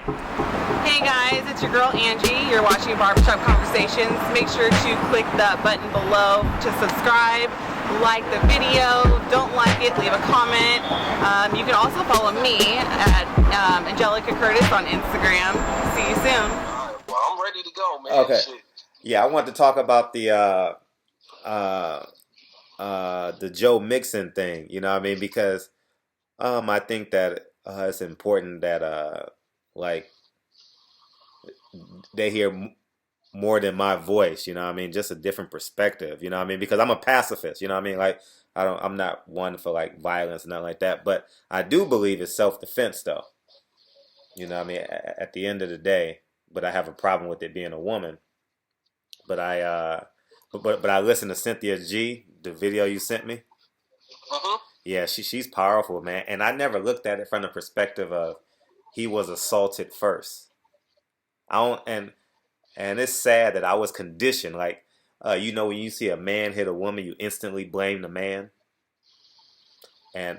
Hey guys, it's your girl Angie. You're watching Barbershop Conversations. Make sure to click the button below to subscribe, like the video. Don't like it, leave a comment. You can also follow me at Angelica Curtis on Instagram. See you soon. All right, well, I'm ready to go, man. Okay. Shit. Yeah, I want to talk about the Joe Mixon thing. You know what I mean? Because I think that it's important that like they hear more than my voice. You know what I mean? Just a different perspective. You know what I mean? Because I'm a pacifist. You know what I mean? Like I'm not one for like violence and nothing like that. But I do believe it's self-defense, though. You know what I mean? At the end of the day, but I have a problem with it being a woman. But I listened to Cynthia G, the video you sent me. Mm-hmm. Yeah, she's powerful, man. And I never looked at it from the perspective of he was assaulted first. I don't and it's sad that I was conditioned. Like when you see a man hit a woman, you instantly blame the man. And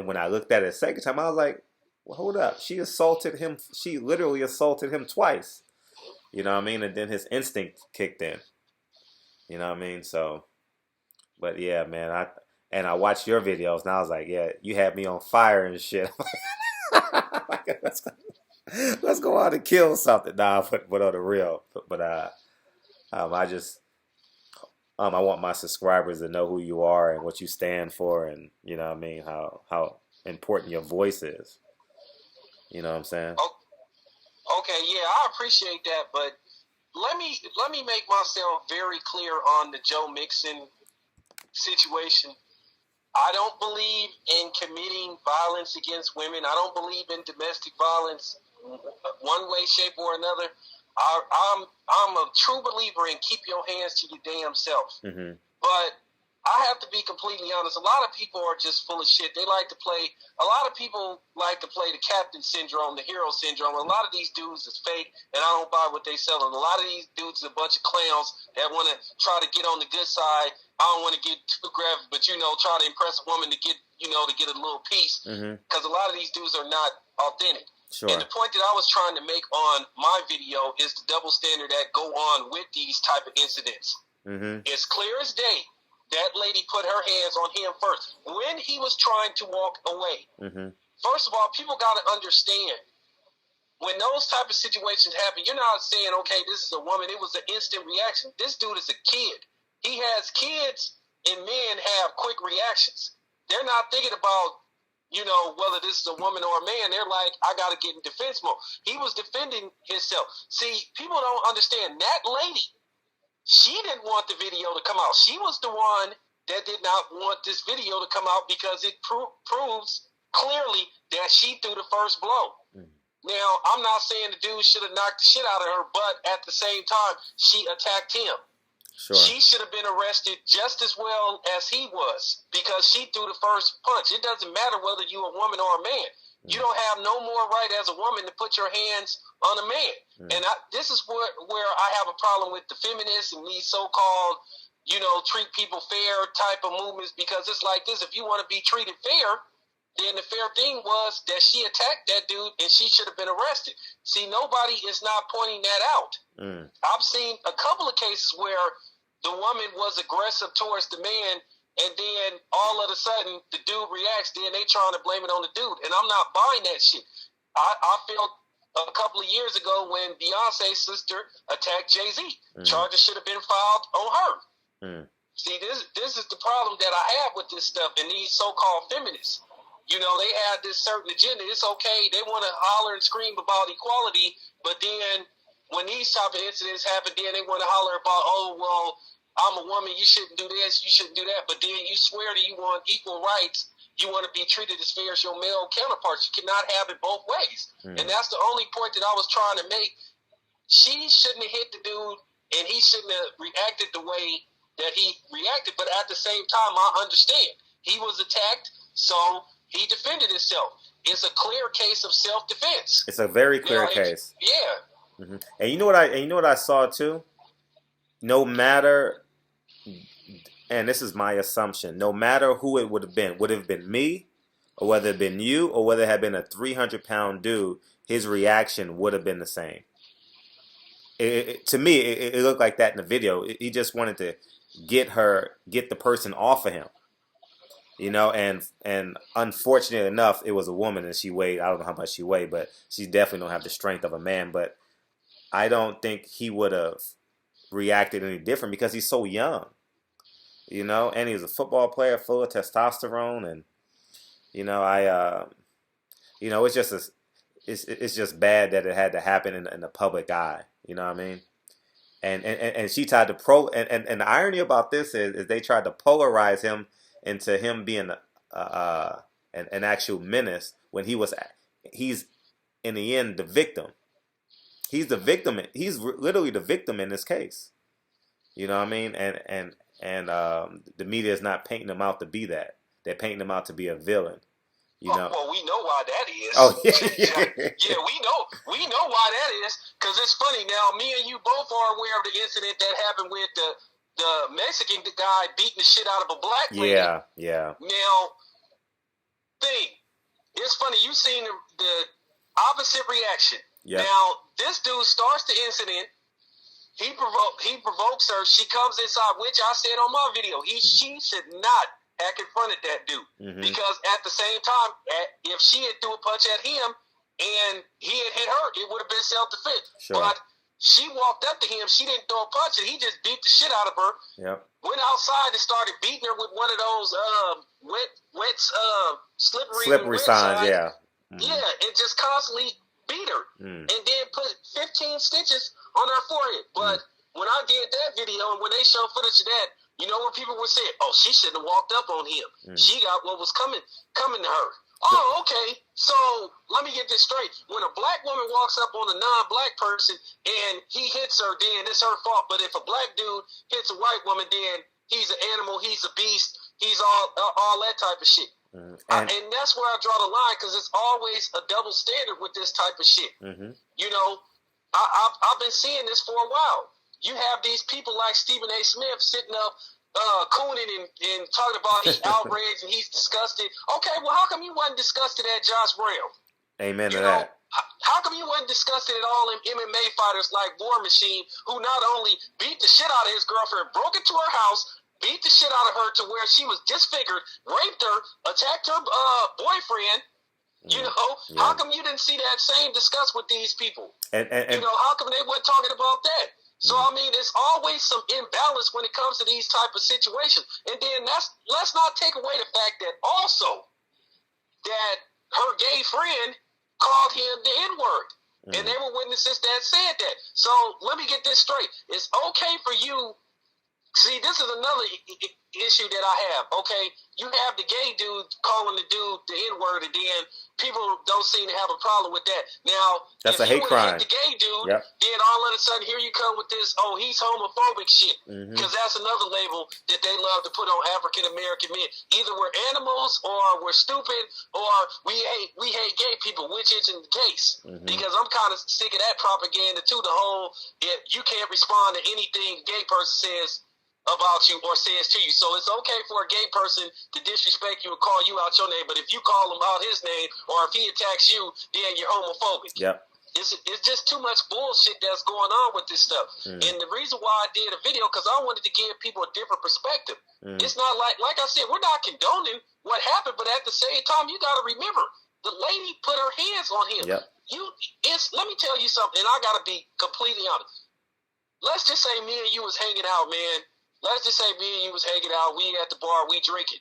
when I looked at it a second time, I was like, well, hold up. She assaulted him. She literally assaulted him twice. You know what I mean? And then his instinct kicked in. You know what I mean? So, but yeah, man, I watched your videos and I was like, yeah, you had me on fire and shit. let's go out and kill something. Nah, but on the real. But I want my subscribers to know who you are and what you stand for, and you know what I mean, how important your voice is. You know what I'm saying? Okay, yeah, I appreciate that, but let me make myself very clear on the Joe Mixon situation. I don't believe in committing violence against women. I don't believe in domestic violence one way, shape, or another. I'm a true believer in keep your hands to your damn self. Mm-hmm. But I have to be completely honest. A lot of people are just full of shit. A lot of people like to play the captain syndrome, the hero syndrome. A lot of these dudes is fake, and I don't buy what they selling. A lot of these dudes are a bunch of clowns that want to try to get on the good side. I don't want to get too graphic, but try to impress a woman to get a little piece. Because a lot of these dudes are not authentic. Sure. And the point that I was trying to make on my video is the double standard that go on with these type of incidents. Mm-hmm. It's clear as day. That lady put her hands on him first when he was trying to walk away. Mm-hmm. First of all, people got to understand when those type of situations happen, you're not saying, okay, this is a woman. It was an instant reaction. This dude is a kid. He has kids, and men have quick reactions. They're not thinking about, whether this is a woman or a man. They're like, I got to get in defense mode. He was defending himself. See, people don't understand that lady. She didn't want the video to come out. She was the one that did not want this video to come out because it proves clearly that she threw the first blow. Mm. Now, I'm not saying the dude should have knocked the shit out of her, but at the same time, she attacked him. Sure. She should have been arrested just as well as he was because she threw the first punch. It doesn't matter whether you're a woman or a man. You don't have no more right as a woman to put your hands on a man. And this is where I have a problem with the feminists and these so-called, treat people fair type of movements, because it's like this. If you want to be treated fair, then the fair thing was that she attacked that dude and she should have been arrested. See, nobody is not pointing that out. I've seen a couple of cases where the woman was aggressive towards the man, and then all of a sudden the dude reacts, then they trying to blame it on the dude. And I'm not buying that shit. I felt a couple of years ago when Beyonce's sister attacked Jay-Z. Charges should have been filed on her. See, this is the problem that I have with this stuff and these so-called feminists. They have this certain agenda. It's okay. They want to holler and scream about equality, but then when these type of incidents happen, then they want to holler about, oh, well, I'm a woman, you shouldn't do this, you shouldn't do that, but then you swear that you want equal rights, you want to be treated as fair as your male counterparts. You cannot have it both ways. And that's the only point that I was trying to make. She shouldn't have hit the dude, and he shouldn't have reacted the way that he reacted, but at the same time, I understand. He was attacked, so he defended himself. It's a clear case of self-defense. It's a very clear case. Yeah. Mm-hmm. And you know what I saw too? No matter, and this is my assumption, no matter who it would it have been me, or whether it had been you, or whether it had been a 300-pound dude, his reaction would have been the same. To me, it looked like that in the video. He just wanted to get the person off of him, and unfortunately enough, it was a woman, and she weighed, I don't know how much she weighed, but she definitely don't have the strength of a man. But I don't think he would have reacted any different because he's so young, and he's a football player full of testosterone, and it's just bad that it had to happen in the public eye. You know what I mean? And she tried to and the irony about this is they tried to polarize him into him being an actual menace when he's in the end the victim. He's the victim. He's literally the victim in this case. You know what I mean? And the media is not painting him out to be that. They're painting him out to be a villain. Well, we know why that is. Oh, yeah. Yeah, we know why that is. Because it's funny now. Me and you both are aware of the incident that happened with the Mexican guy beating the shit out of a black lady. Yeah. Now, it's funny. You seen the opposite reaction. Yeah. Now, this dude starts the incident. He provokes her. She comes inside, which I said on my video. She should not have confronted that dude because at the same time, if she had threw a punch at him and he had hit her, it would have been self-defense. Sure. But she walked up to him. She didn't throw a punch, and he just beat the shit out of her. Yep. Went outside and started beating her with one of those slippery signs. Yeah. Yeah, and just constantly beat her, and then put 15 stitches on her forehead. But when I did that video, and when they showed footage of that, you know what people were saying? Oh, she shouldn't have walked up on him. She got what was coming to her. Oh, okay. So let me get this straight. When a black woman walks up on a non-black person and he hits her, then it's her fault. But if a black dude hits a white woman, then he's an animal, he's a beast, he's all that type of shit. And that's where I draw the line, because it's always a double standard with this type of shit. I've been seeing this for a while. You have these people like Stephen A. Smith sitting up cooning and talking about he's outraged and he's disgusted. Okay, well, how come you wasn't disgusted at Josh Brown? Amen to that. How come you wasn't disgusted at all them MMA fighters like War Machine, who not only beat the shit out of his girlfriend, broke into her house, beat the shit out of her to where she was disfigured, raped her, attacked her boyfriend? How come you didn't see that same disgust with these people? And how come they weren't talking about that? So, I mean, there's always some imbalance when it comes to these type of situations. And then let's not take away the fact that also that her gay friend called him the N-word. And there were witnesses that said that. So let me get this straight. It's okay for you. See, this is another issue that I have. Okay, you have the gay dude calling the dude the N-word, and then people don't seem to have a problem with that. Now, that's a hate crime. The gay dude, then all of a sudden here you come with this, oh, he's homophobic shit, because that's another label that they love to put on African American men. Either we're animals, or we're stupid, or we hate gay people, which isn't the case. Because I'm kind of sick of that propaganda too. The whole you can't respond to anything a gay person says about you or says to you. So it's okay for a gay person to disrespect you and call you out your name, but if you call him out his name, or if he attacks you, then you're homophobic. Yep. It's just too much bullshit that's going on with this stuff. And the reason why I did a video, because I wanted to give people a different perspective. It's not like I said, we're not condoning what happened, but at the same time, you got to remember, the lady put her hands on him. Yep. Let me tell you something, and I got to be completely honest. Let's just say me and you was hanging out, man. Let's just say me and you was hanging out. We at the bar. We drinking.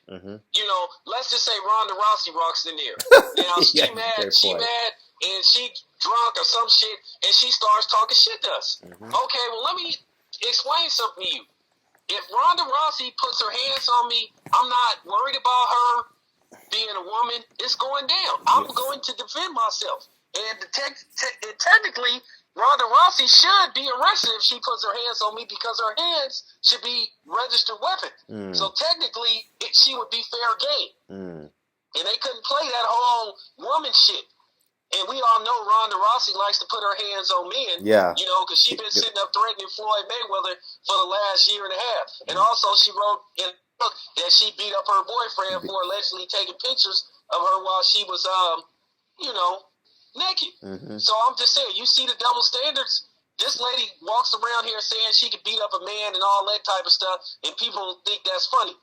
Let's just say Ronda Rousey walks in there. Now she mad, and she drunk or some shit, and she starts talking shit to us. Okay, well, let me explain something to you. If Ronda Rousey puts her hands on me, I'm not worried about her being a woman. It's going down. I'm going to defend myself. And technically, Ronda Rousey should be arrested if she puts her hands on me, because her hands should be registered weapons. So technically, she would be fair game. And they couldn't play that whole woman shit. And we all know Ronda Rousey likes to put her hands on men. Yeah. Because she's been sitting up threatening Floyd Mayweather for the last year and a half. And also she wrote in a book that she beat up her boyfriend for allegedly taking pictures of her while she was, naked. Mm-hmm. So I'm just saying, you see the double standards. This lady walks around here saying she could beat up a man and all that type of stuff, and people think that's funny.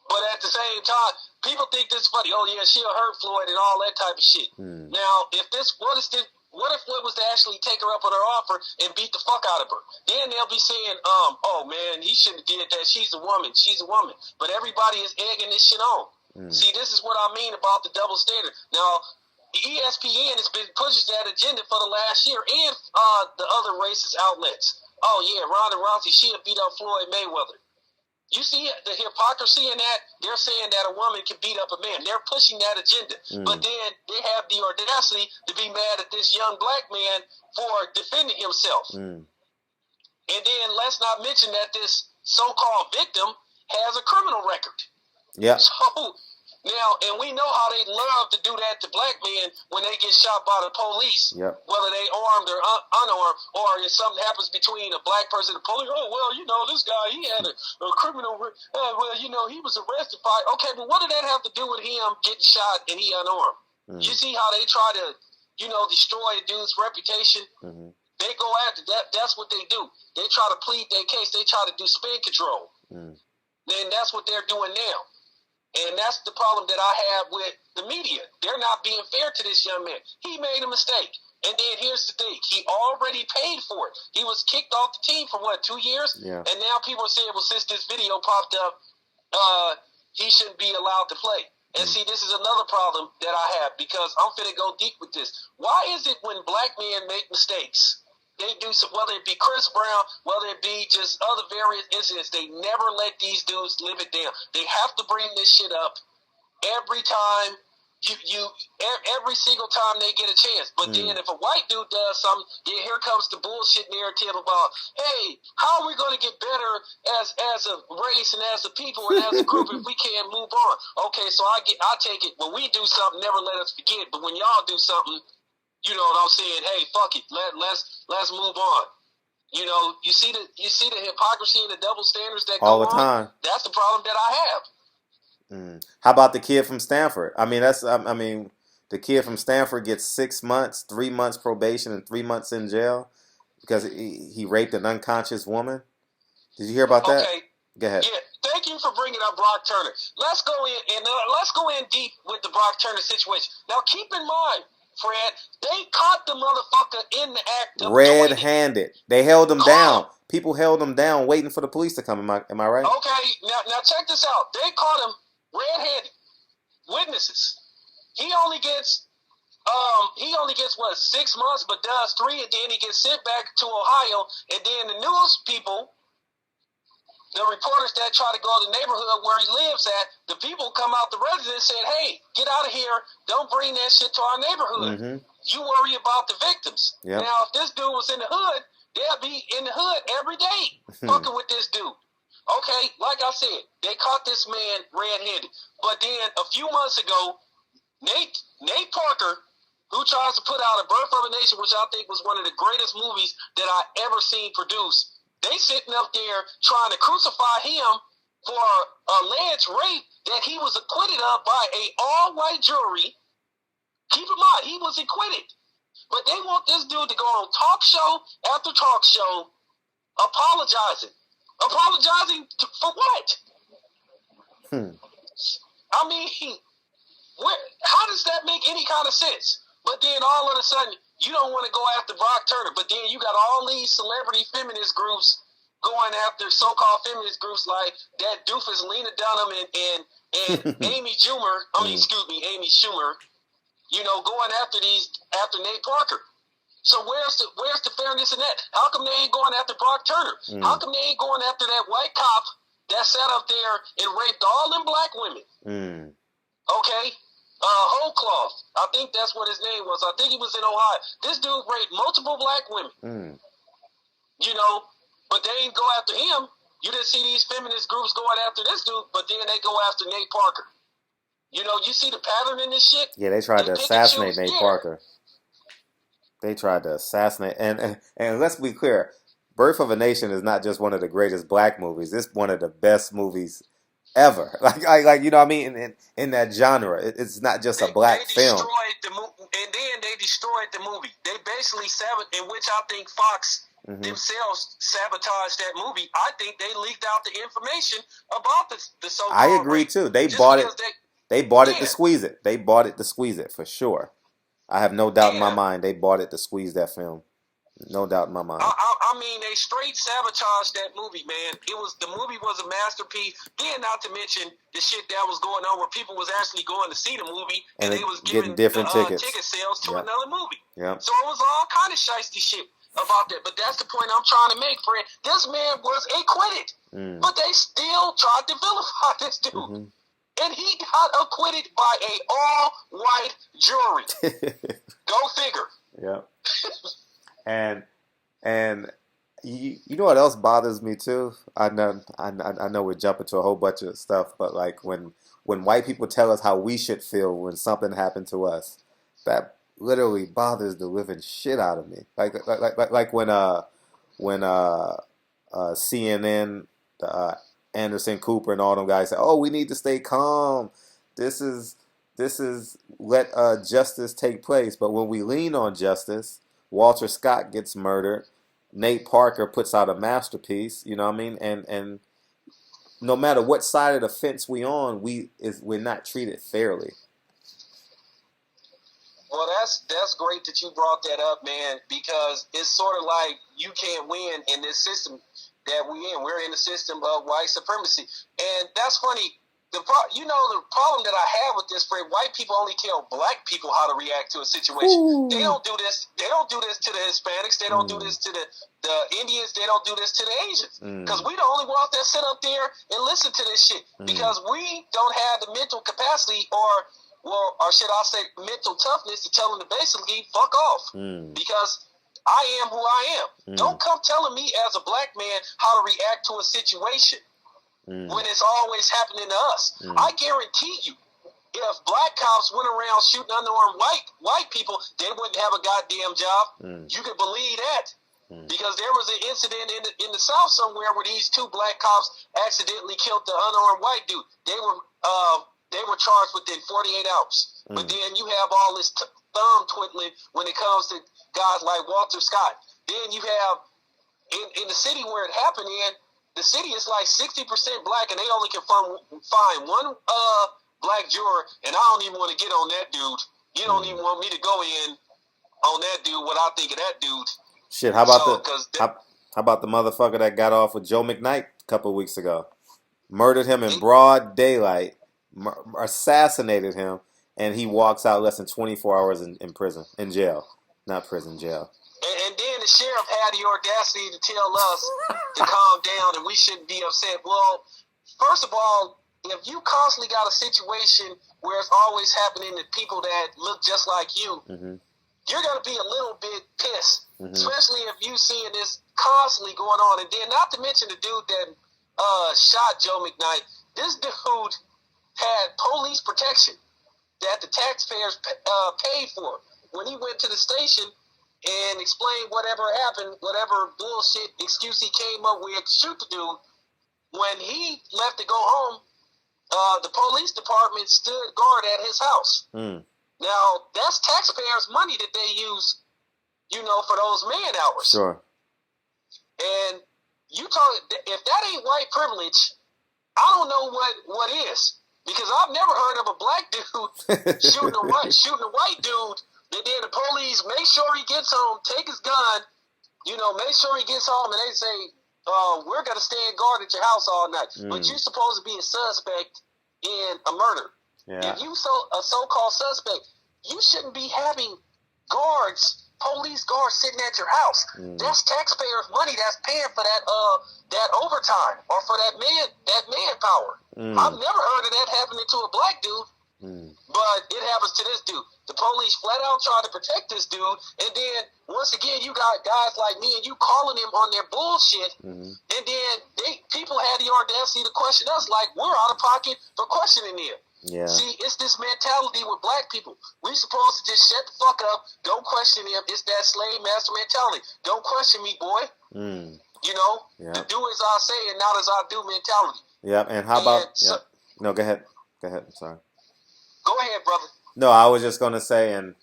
But at the same time, people think this is funny. Oh yeah, she'll hurt Floyd and all that type of shit. Mm. Now, what if Floyd was to actually take her up on her offer and beat the fuck out of her? Then they'll be saying, oh man, he shouldn't have did that. She's a woman. She's a woman. But everybody is egging this shit on. Mm. See, this is what I mean about the double standard. Now, ESPN has been pushing that agenda for the last year, and the other racist outlets. Oh yeah, Ronda Rousey, she'll beat up Floyd Mayweather. You see the hypocrisy in that? They're saying that a woman can beat up a man. They're pushing that agenda. Mm. But then they have the audacity to be mad at this young black man for defending himself. Mm. And then let's not mention that this so-called victim has a criminal record. Yeah. So now, and we know how they love to do that to black men when they get shot by the police, Yep. whether they armed or unarmed, or if something happens between a black person and the police. Oh, well, you know, this guy, he had a criminal, well, you know, he was arrested by, okay, but what did that have to do with him getting shot and he unarmed? Mm. You see how they try to, you know, destroy a dude's reputation? Mm-hmm. They go after that. That's what they do. They try to plead their case. They try to do spin control. Mm. And that's what they're doing now. And that's the problem that I have with the media. They're not being fair to this young man. He made a mistake. And then here's the thing. He already paid for it. He was kicked off the team for, 2 years? Yeah. And now people are saying, well, since this video popped up, he shouldn't be allowed to play. And see, this is another problem that I have, because I'm finna go deep with this. Why is it when black men make mistakes, they do some, whether it be Chris Brown, whether it be just other various incidents, they never let these dudes live it down. They have to bring this shit up every time, every single time they get a chance. But then if a white dude does something, then here comes the bullshit narrative about, hey, how are we going to get better as a race and as a people and as a group if we can't move on? Okay, so I take it, when we do something, never let us forget. But when y'all do something, you know what I'm saying? Hey, fuck it. Let's move on. You know, you see the hypocrisy and the double standards that all go the on? time. That's the problem that I have. Mm. How about the kid from Stanford? I mean, the kid from Stanford gets 6 months, 3 months probation, and 3 months in jail because he raped an unconscious woman. Did you hear about that? Okay. Go ahead. Yeah, thank you for bringing up Brock Turner. Let's go in deep with the Brock Turner situation. Now, keep in mind, Fred, they caught the motherfucker in the act of red-handed. They held him down. People held him down, waiting for the police to come. Am I right? Okay, now check this out. They caught him red-handed. Witnesses. He only gets what, 6 months, but does 3, and then he gets sent back to Ohio. And then the news people, the reporters that try to go to the neighborhood where he lives at, the people come out the residence and said, hey, get out of here. Don't bring that shit to our neighborhood. Mm-hmm. You worry about the victims. Yep. Now, if this dude was in the hood, they'll be in the hood every day fucking with this dude. Okay, like I said, they caught this man red-handed. But then a few months ago, Nate Parker, who tries to put out A Birth of a Nation, which I think was one of the greatest movies that I ever seen produced, they sitting up there trying to crucify him for alleged rape that he was acquitted of by a all-white jury. Keep in mind, he was acquitted. But they want this dude to go on talk show after talk show apologizing. Apologizing for what? I mean, how does that make any kind of sense? But then all of a sudden, you don't want to go after Brock Turner, but then you got all these celebrity feminist groups going after so-called feminist groups like that doofus Lena Dunham and Amy Schumer. Amy Schumer. You know, going after Nate Parker. So where's the fairness in that? How come they ain't going after Brock Turner? How come they ain't going after that white cop that sat up there and raped all them black women? Okay? Holcloth. I think that's what his name was. I think he was in Ohio. This dude raped multiple black women. You know, but they ain't go after him. You didn't see these feminist groups going after this dude, but then they go after Nate Parker. You know, you see the pattern in this shit? Yeah, they tried to assassinate Nate Parker. They tried to assassinate. And let's be clear, Birth of a Nation is not just one of the greatest black movies. It's one of the best movies ever. Like you know what I mean? In that genre. It's not just a black film. And then they destroyed the movie. They basically in which I think Fox themselves sabotaged that movie. I think they leaked out the information about the so-called I agree rape. too. They Just bought it. because They bought it Yeah. to squeeze it. They bought it to squeeze it for sure. I have no doubt in my Yeah. mind they bought it to squeeze that film. No doubt in my mind. I mean, they straight sabotaged that movie, man. The movie was a masterpiece. Then, not to mention the shit that was going on where people was actually going to see the movie and they was getting giving different the, tickets. ticket sales to another movie. Yep. So it was all kind of shiesty shit about that. But that's the point I'm trying to make, Fred. This man was acquitted, but they still tried to vilify this dude. And he got acquitted by a all-white jury. Go figure. Yeah. And you know what else bothers me too? I know we're jumping to a whole bunch of stuff, but like when white people tell us how we should feel when something happened to us, that literally bothers the living shit out of me. Like when CNN, Anderson Cooper and all them guys say, "Oh, we need to stay calm. This is let justice take place." But when we lean on justice, Walter Scott gets murdered. Nate Parker puts out a masterpiece. You know what I mean? And no matter what side of the fence we on, we're not treated fairly. Well, that's great that you brought that up, man, because it's sort of like you can't win in this system that we're in the system of white supremacy. And that's funny. The problem that I have with this, Fred, white people only tell black people how to react to a situation. Ooh. They don't do this. They don't do this to the Hispanics. They don't do this to the Indians. They don't do this to the Asians. Because we the only ones that sit up there and listen to this shit. Because we don't have the mental capacity or should I say mental toughness to tell them to basically fuck off. Because I am who I am. Don't come telling me as a black man how to react to a situation when it's always happening to us. I guarantee you, if black cops went around shooting unarmed white people, they wouldn't have a goddamn job. You can believe that. Because there was an incident in the South somewhere where these two black cops accidentally killed the unarmed white dude. They were charged within 48 hours. But then you have all this thumb twiddling when it comes to guys like Walter Scott. Then you have in the city where it happened in, the city is like 60% black, and they only can find one black juror, and I don't even want to get on that dude. You don't even want me to go in on that dude, what I think of that dude. Shit, how about the motherfucker that got off with Joe McKnight a couple of weeks ago? Murdered him in broad daylight, assassinated him, and he walks out less than 24 hours in prison, in jail. Not prison, jail. And then the sheriff had the audacity to tell us to calm down and we shouldn't be upset. Well, first of all, if you constantly got a situation where it's always happening to people that look just like you, you're going to be a little bit pissed, especially if you seeing this constantly going on. And then not to mention the dude that shot Joe McKnight, this dude had police protection that the taxpayers paid for. When he went to the station and explained whatever happened, whatever bullshit excuse he came up with to shoot the dude, when he left to go home, the police department stood guard at his house. Now, that's taxpayers' money that they use, for those man hours. Sure. And if that ain't white privilege, I don't know what is. Because I've never heard of a black dude shooting a white dude. And then the police make sure he gets home, take his gun, make sure he gets home, and they say, we're going to stand guard at your house all night. But you're supposed to be a suspect in a murder. Yeah. If you a so-called suspect, you shouldn't be having police guards sitting at your house. That's taxpayers' money that's paying for that overtime or for that manpower. I've never heard of that happening to a black dude. But it happens to this dude. The police flat out try to protect this dude, and then once again you got guys like me and you calling him on their bullshit, and then people had the audacity to question us like we're out of pocket for questioning him. Yeah. See, it's this mentality with black people. We supposed to just shut the fuck up, don't question him. It's that slave master mentality. Don't question me, boy. Do as I say and not as I do mentality. Yeah, and how about No, go ahead. I'm sorry. Go ahead, brother. No, I was just going to say, and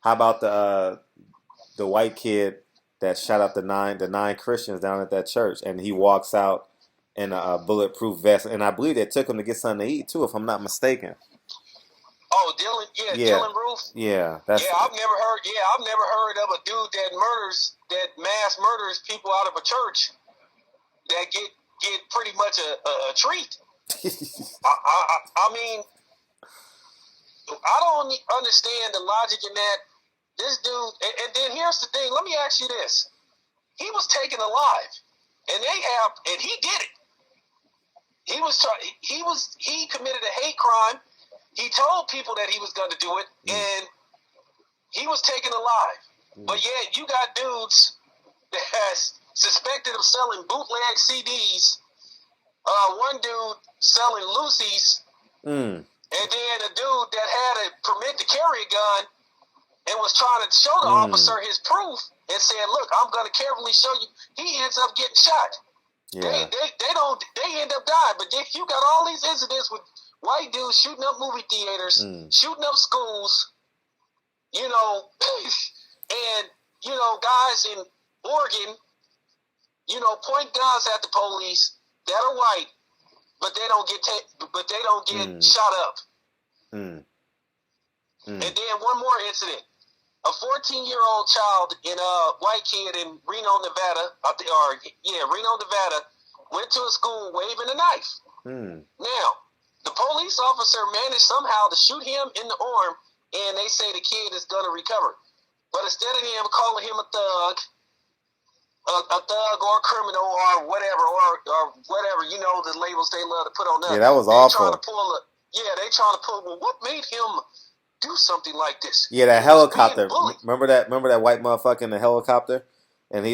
How about the white kid that shot up the nine Christians down at that church, and he walks out in a bulletproof vest, and I believe they took him to get something to eat too, if I'm not mistaken. Oh, Dylan, yeah, Yeah, Dylan Roof. yeah, that's Yeah, I've never heard. Yeah, I've never heard of a dude that mass murders people out of a church that get pretty much a treat. I mean, I don't understand the logic in that. This dude, and then here's the thing. Let me ask you this: he was taken alive, and he did it. He committed a hate crime. He told people that he was going to do it, and he was taken alive. But yet, you got dudes that's suspected of selling bootleg CDs. One dude selling Lucy's, and then a dude that had a permit to carry a gun and was trying to show the officer his proof and said, "Look, I'm going to carefully show you." He ends up getting shot. yeah. They end up dying. But you got all these incidents with white dudes shooting up movie theaters, shooting up schools, you know, and you know, guys in Oregon, you know, point guns at the police that are white, but they don't get shot up. And then one more incident: a 14-year-old child in a white kid in Reno, Nevada, Reno, Nevada, went to a school waving a knife. Now, the police officer managed somehow to shoot him in the arm, and they say the kid is going to recover. But instead of him calling him a thug or a criminal or whatever, you know, the labels they love to put on us. Yeah, that was awful. They trying to pull, well, what made him do something like this? Yeah, that helicopter. Remember that white motherfucker in the helicopter? And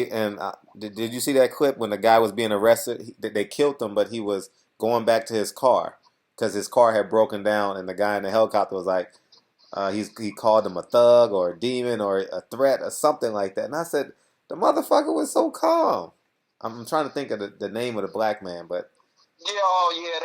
did you see that clip when the guy was being arrested? They killed him, but he was going back to his car because his car had broken down, and the guy in the helicopter was like, he called him a thug or a demon or a threat or something like that. And I said, the motherfucker was so calm. I'm trying to think of the name of the black man, but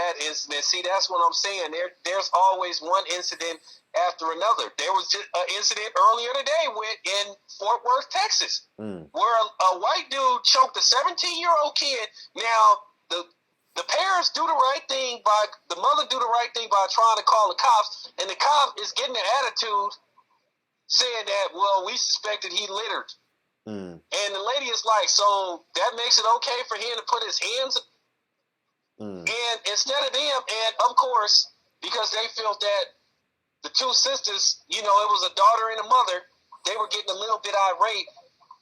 that incident. See, that's what I'm saying. There's always one incident after another. There was just an incident earlier today in Fort Worth, Texas, where a white dude choked a 17-year-old kid. Now, the parents do the right thing the mother do the right thing by trying to call the cops, and the cop is getting an attitude saying that, well, we suspected he littered. And the lady is like, so that makes it okay for him to put his hands. And instead of them, and of course, because they felt that the two sisters, you know, it was a daughter and a mother, they were getting a little bit irate.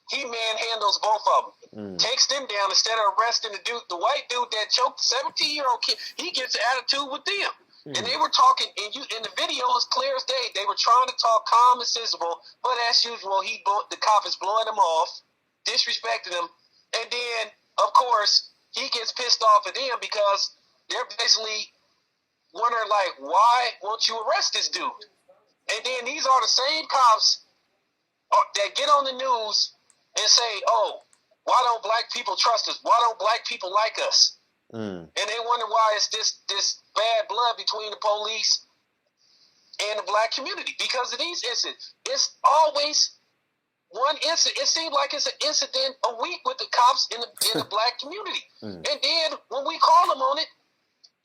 He manhandles both of them, takes them down instead of arresting the white dude that choked the 17-year-old kid. He gets an attitude with them. And they were talking, and in the video is clear as day. They were trying to talk calm and sensible, but as usual, the cop is blowing them off, disrespecting them, and then, of course, he gets pissed off at them because they're basically wondering, like, why won't you arrest this dude? And then these are the same cops that get on the news and say, oh, why don't black people trust us? Why don't black people like us? And they wonder why it's this bad blood between the police and the black community because of these incidents. It's always one incident. It seems like it's an incident a week with the cops in the black community. And then when we call them on it,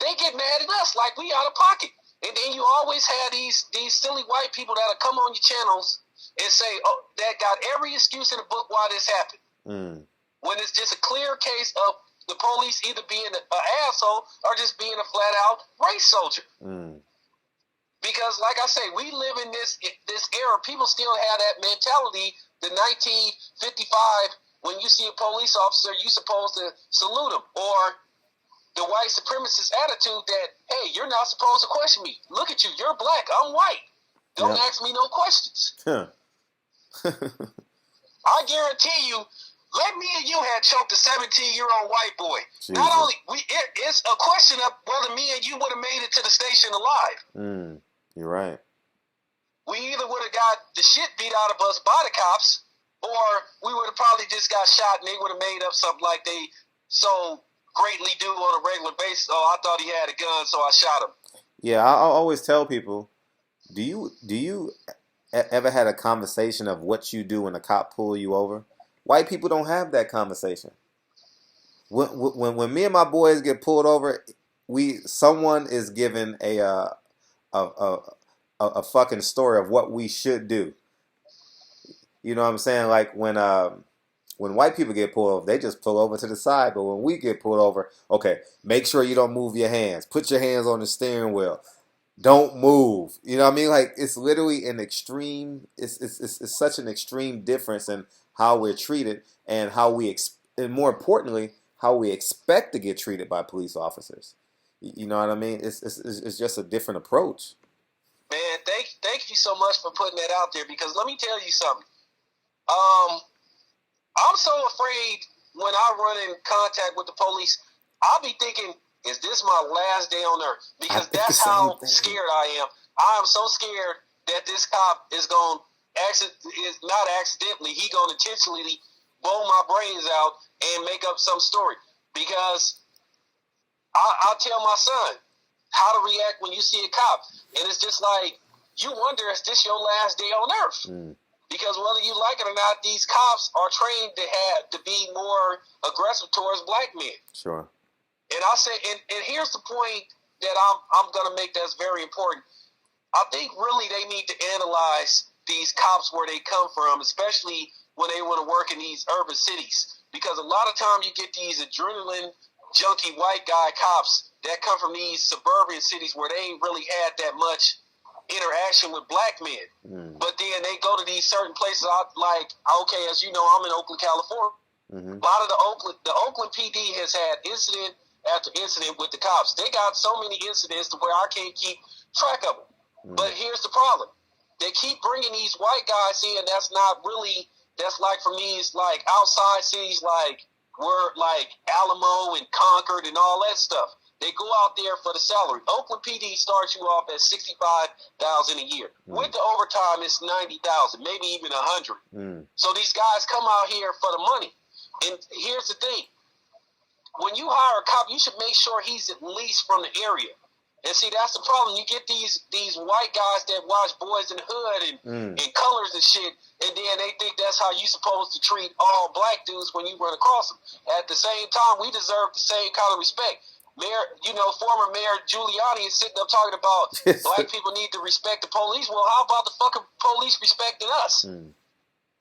they get mad at us like we out of pocket. And then you always have these silly white people that'll come on your channels and say, oh, that got every excuse in the book why this happened. When it's just a clear case of the police either being an asshole or just being a flat-out race soldier. Because, like I say, we live in this era. People still have that mentality, the 1955, when you see a police officer, you're supposed to salute him. Or the white supremacist attitude that, hey, you're not supposed to question me. Look at you. You're black. I'm white. Don't ask me no questions. I guarantee you, let me and you had choked a 17-year-old white boy. Jesus. Not only it's a question of whether me and you would have made it to the station alive. You're right. We either would have got the shit beat out of us by the cops, or we would have probably just got shot and they would have made up something like they so greatly do on a regular basis. Oh, I thought he had a gun, so I shot him. Yeah, I always tell people, do you ever had a conversation of what you do when a cop pull you over? White people don't have that conversation. When me and my boys get pulled over, someone is given a fucking story of what we should do. You know what I'm saying? Like when white people get pulled over, they just pull over to the side. But when we get pulled over, okay, make sure you don't move your hands. Put your hands on the steering wheel. Don't move. You know what I mean? Like, it's literally an extreme. It's such an extreme difference in how we're treated and and more importantly, how we expect to get treated by police officers. You know what I mean? It's just a different approach. Man, thank you so much for putting that out there, because let me tell you something. I'm so afraid when I run in contact with the police. I'll be thinking, is this my last day on earth? Because that's how scared I am. I am so scared that this cop is going not accidentally, he going to intentionally blow my brains out and make up some story. Because I'll tell my son how to react when you see a cop. And it's just like, you wonder, is this your last day on earth? Because whether you like it or not, these cops are trained to be more aggressive towards black men. Sure. And I say, and here's the point that I'm going to make that's very important. I think really they need to analyze these cops where they come from, especially when they want to work in these urban cities. Because a lot of times you get these adrenaline junkie white guy cops that come from these suburban cities where they ain't really had that much interaction with black men. But then they go to these certain places, okay, as you know, I'm in Oakland, California. A lot of the Oakland PD has had incident after incident with the cops. They got so many incidents to where I can't keep track of them. But here's the problem. They keep bringing these white guys in that's like from these like outside cities like Alamo and Concord and all that stuff. They go out there for the salary. Oakland PD starts you off at $65,000 a year. With the overtime, it's $90,000, maybe even $100,000. So these guys come out here for the money. And here's the thing: when you hire a cop, you should make sure he's at least from the area. And see, that's the problem. You get these white guys that watch Boys in the Hood and Colors and shit, and then they think that's how you're supposed to treat all black dudes when you run across them. At the same time, we deserve the same kind of respect. Former Mayor Giuliani is sitting up talking about black people need to respect the police. Well, how about the fucking police respecting us?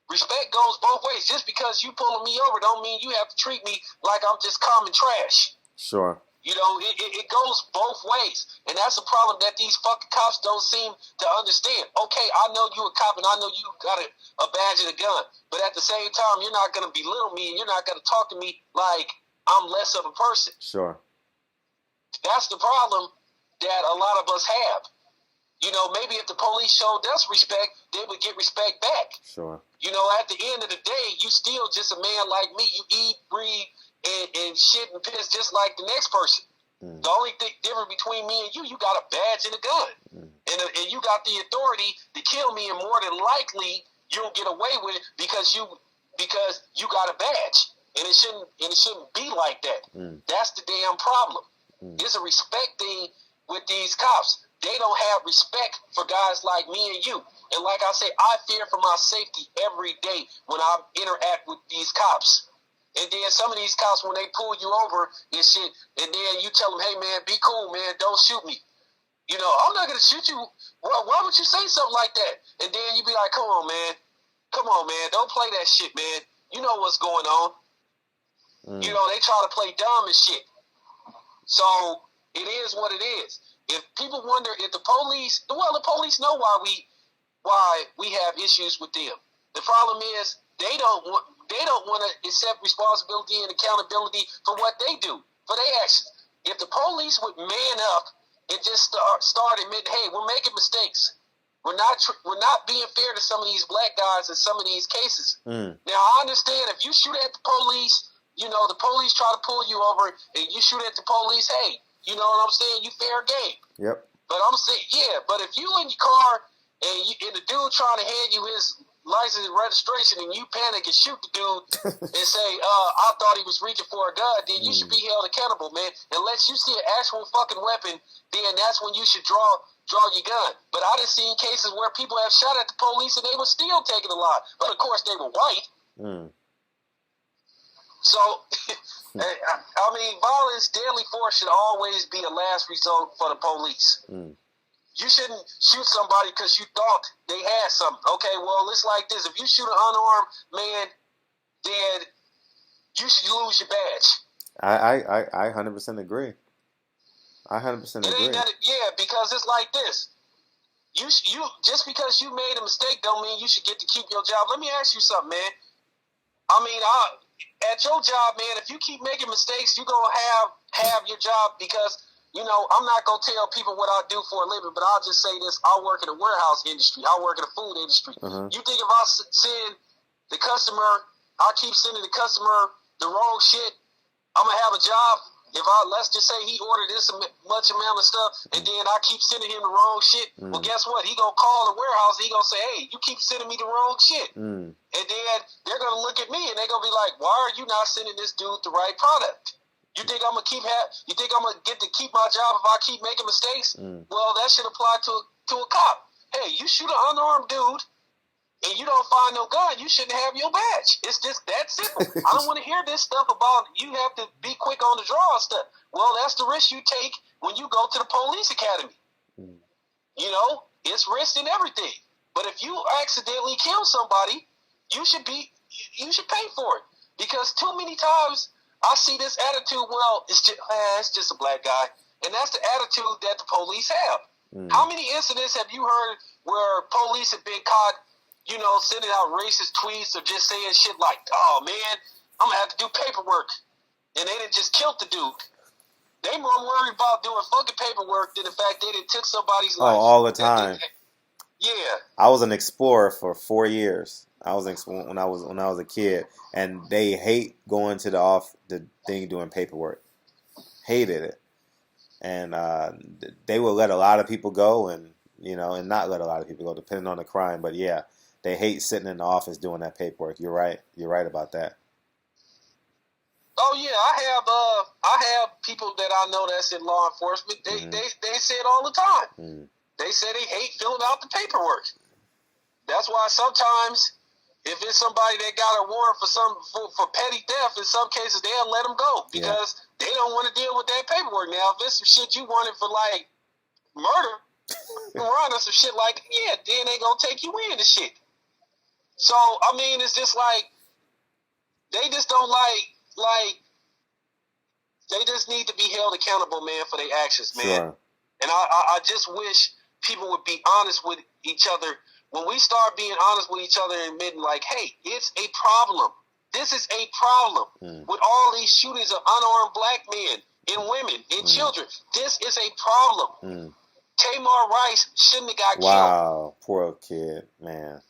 Respect goes both ways. Just because you pulling me over don't mean you have to treat me like I'm just common trash. Sure. You know, it goes both ways. And that's a problem that these fucking cops don't seem to understand. Okay, I know you a cop and I know you got a badge and a gun. But at the same time, you're not going to belittle me and you're not going to talk to me like I'm less of a person. Sure. That's the problem that a lot of us have. You know, maybe if the police showed us respect, they would get respect back. Sure. You know, at the end of the day, you still just a man like me. You eat, breathe, and shit and piss just like the next person. The only thing different between me and you got a badge and a gun. And you got the authority to kill me, and more than likely you'll get away with it because you got a badge. And it shouldn't be like that. That's the damn problem. It's a respect thing with these cops. They don't have respect for guys like me and you. And like I say, I fear for my safety every day when I interact with these cops. And then some of these cops, when they pull you over and shit, and then you tell them, hey, man, be cool, man, don't shoot me. You know, I'm not going to shoot you. Why would you say something like that? And then you be like, come on, man, don't play that shit, man. You know what's going on. You know, they try to play dumb and shit. So it is what it is. If people wonder if the police know why we have issues with them. The problem is they don't want to accept responsibility and accountability for what they do, for their actions. If the police would man up and just start admitting, hey, we're making mistakes. We're not being fair to some of these black guys in some of these cases. Now I understand if you shoot at the police. You know, the police try to pull you over and you shoot at the police, hey, you know what I'm saying? You fair game. Yep. But I'm saying, yeah, but if you in your car and the dude trying to hand you his license and registration and you panic and shoot the dude and say, I thought he was reaching for a gun, then you should be held accountable, man. Unless you see an actual fucking weapon, then that's when you should draw draw your gun. But I done seen cases where people have shot at the police and they were still taking a lot. But of course they were white. So, I mean, violence, deadly force should always be a last resort for the police. You shouldn't shoot somebody because you thought they had something. Okay, well, it's like this. If you shoot an unarmed man, then you should lose your badge. I 100% agree. I 100% agree. Yeah, because it's like this. You just because you made a mistake don't mean you should get to keep your job. Let me ask you something, man. I mean, at your job, man, if you keep making mistakes, you're going to have your job because, you know, I'm not going to tell people what I do for a living, but I'll just say this. I work in the warehouse industry. I work in the food industry. You think if I send the customer, I keep sending the customer the wrong shit, I'm going to have a job? Let's just say he ordered this much amount of stuff, and then I keep sending him the wrong shit. Well, guess what? He gonna call the warehouse. He gonna say, "Hey, you keep sending me the wrong shit," and then they're gonna look at me and they're gonna be like, "Why are you not sending this dude the right product? You think I'm gonna You think I'm gonna get to keep my job if I keep making mistakes?" Well, that should apply to a cop. Hey, you shoot an unarmed dude and you don't find no gun, you shouldn't have your badge. It's just that simple. I don't want to hear this stuff about you have to be quick on the draw stuff. Well, that's the risk you take when you go to the police academy. You know, it's risk and everything. But if you accidentally kill somebody, you should pay for it. Because too many times I see this attitude, well, it's just a black guy. And that's the attitude that the police have. How many incidents have you heard where police have been caught, you know, sending out racist tweets or just saying shit like, "Oh man, I'm gonna have to do paperwork," and they done just killed the dude? They more worried about doing fucking paperwork than the fact they done took somebody's life. All the time. Yeah. I was an explorer for 4 years. I was when I was a kid, and they hate going to the thing doing paperwork. Hated it, and they would let a lot of people go, and you know, and not let a lot of people go, depending on the crime. But yeah. They hate sitting in the office doing that paperwork. You're right. You're right about that. Oh yeah, I have people that I know that's in law enforcement. They say it all the time. They say they hate filling out the paperwork. That's why sometimes if it's somebody that got a warrant for petty theft, in some cases they'll let them go because they don't want to deal with that paperwork. Now, if it's some shit you wanted for like murder, run or some shit like then they gonna take you in and shit. So, I mean, it's just like, they just don't they just need to be held accountable, man, for their actions, man. Sure. And I just wish people would be honest with each other. When we start being honest with each other and admitting, like, hey, it's a problem. This is a problem with all these shootings of unarmed black men and women and children. This is a problem. Tamar Rice shouldn't have got killed. Wow, poor kid, man.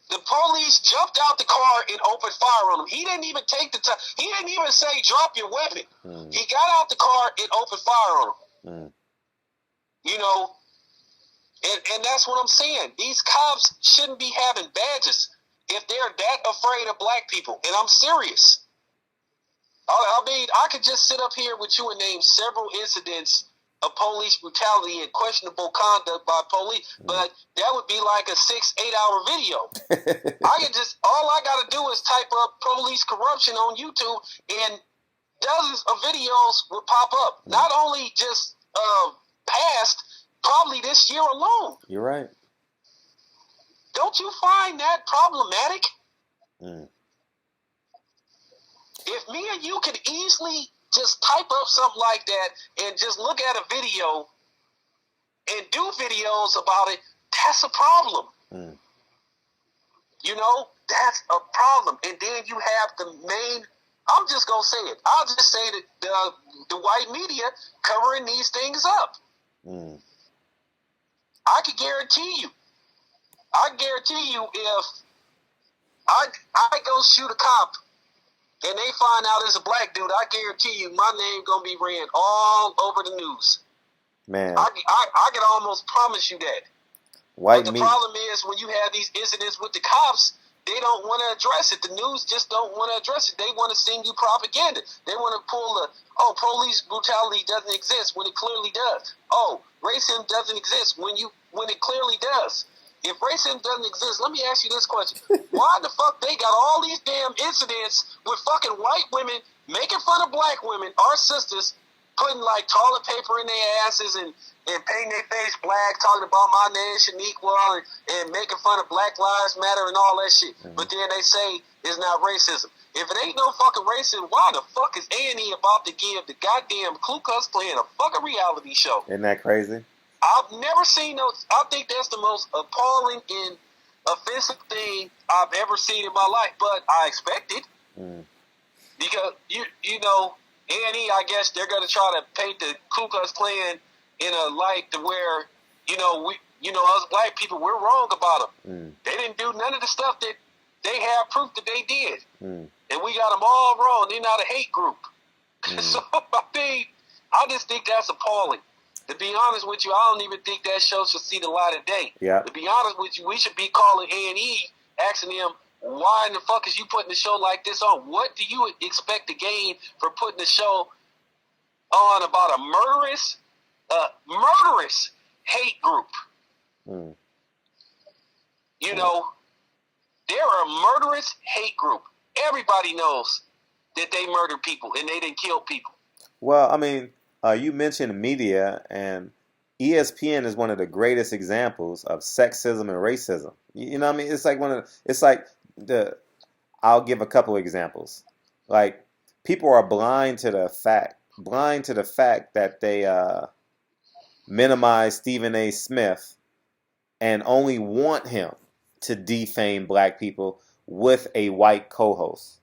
The police jumped out the car and opened fire on him. He didn't even take the time. He didn't even say, "Drop your weapon." He got out the car and opened fire on him. You know, and that's what I'm saying. These cops shouldn't be having badges if they're that afraid of black people. And I'm serious. I mean, I could just sit up here with you and name several incidents of police brutality and questionable conduct by police, but that would be like a 6-8 hour video. All I gotta do is type up police corruption on YouTube and dozens of videos will pop up. Not only just past, probably this year alone. You're right. Don't you find that problematic? If me and you could easily just type up something like that and just look at a video and do videos about it, that's a problem. You know, that's a problem. And then you have the main, I'm just going to say it. I'll just say that the white media covering these things up. I can guarantee you if I go shoot a cop and they find out it's a black dude, I guarantee you my name gonna be ran all over the news. Man, I can almost promise you that. But the problem is when you have these incidents with the cops, they don't want to address it. The news just don't want to address it. They want to send you propaganda. They want to pull police brutality doesn't exist when it clearly does. Oh, racism doesn't exist when it clearly does. If racism doesn't exist, let me ask you this question. Why the fuck they got all these damn incidents with fucking white women making fun of black women, our sisters, putting like toilet paper in their asses and painting their face black, talking about my nation equal and making fun of Black Lives Matter and all that shit. Mm-hmm. But then they say it's not racism. If it ain't no fucking racism, why the fuck is A&E about to give the goddamn Ku Klux Klan a fucking reality show? Isn't that crazy? I've never seen those. I think that's the most appalling and offensive thing I've ever seen in my life. But I expected because you know A&E. I guess they're gonna try to paint the Ku Klux Klan in a light to where us black people, we're wrong about them. They didn't do none of the stuff that they have proof that they did, and we got them all wrong. They're not a hate group. So I just think that's appalling. To be honest with you, I don't even think that show should see the light of day. Yeah. To be honest with you, we should be calling A&E, asking them, why in the fuck is you putting a show like this on? What do you expect to gain for putting a show on about a murderous hate group? You know, they're a murderous hate group. Everybody knows that they murdered people and they didn't kill people. Well, I mean, you mentioned media, and ESPN is one of the greatest examples of sexism and racism. You know what I mean? I'll give a couple examples. Like, people are blind to the fact that they minimize Stephen A. Smith and only want him to defame black people with a white co-host.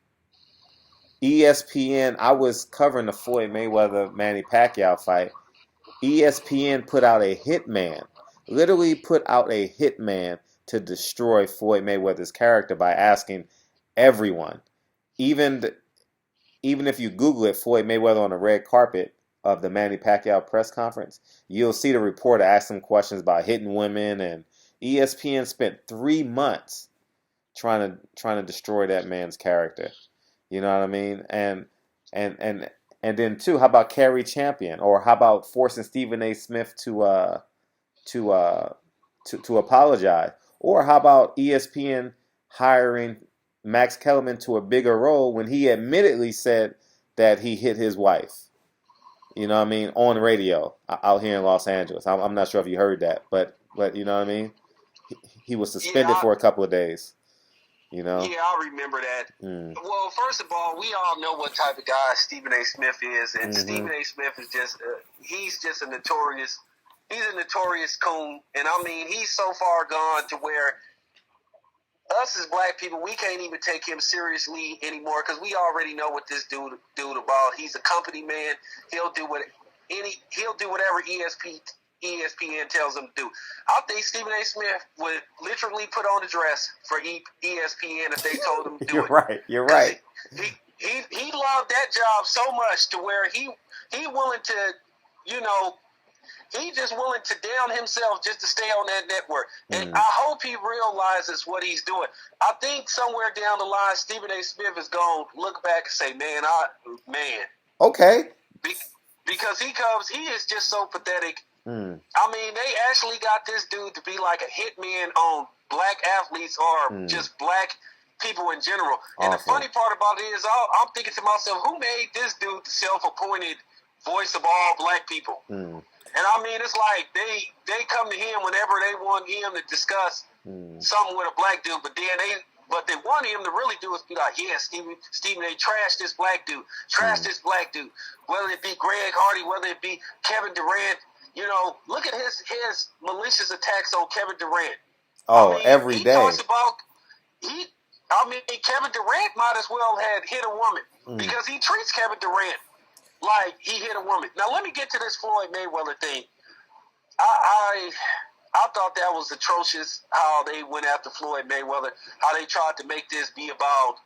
ESPN, I was covering the Floyd Mayweather-Manny Pacquiao fight. ESPN put out a hitman, literally put out a hitman to destroy Floyd Mayweather's character by asking everyone, even if you Google it, Floyd Mayweather on the red carpet of the Manny Pacquiao press conference, you'll see the reporter ask him questions about hitting women, and ESPN spent 3 months trying to destroy that man's character. You know what I mean? And then too, how about Kerry Champion, or how about forcing Stephen A. Smith to apologize, or how about ESPN hiring Max Kellerman to a bigger role when he admittedly said that he hit his wife? You know what I mean? On radio out here in Los Angeles. I'm not sure if you heard that, but you know what I mean? He was suspended for a couple of days. You know? Yeah, I remember that. Well, first of all, we all know what type of guy Stephen A. Smith is, and Stephen A. Smith is he's a notorious coon, and I mean, he's so far gone to where us as black people, we can't even take him seriously anymore because we already know what this dude about. He's a company man. He'll do whatever ESPN tells him to do. I think Stephen A. Smith would literally put on a dress for ESPN if they told him to do it. You're right. He loved that job so much to where he willing to, he just willing to down himself just to stay on that network. And I hope he realizes what he's doing. I think somewhere down the line, Stephen A. Smith is going to look back and say, man. Okay. Because he is just so pathetic. I mean, they actually got this dude to be like a hitman on black athletes or just black people in general. And the funny part about it is I'm thinking to myself, who made this dude the self-appointed voice of all black people? And I mean, it's like they come to him whenever they want him to discuss something with a black dude, but they want him to really do is be like, yeah, Stephen, they trash this black dude. This black dude. Whether it be Greg Hardy, whether it be Kevin Durant, look at his malicious attacks on Kevin Durant. Every day. Talks about Kevin Durant might as well have hit a woman because he treats Kevin Durant like he hit a woman. Now let me get to this Floyd Mayweather thing. I thought that was atrocious how they went after Floyd Mayweather, how they tried to make this be about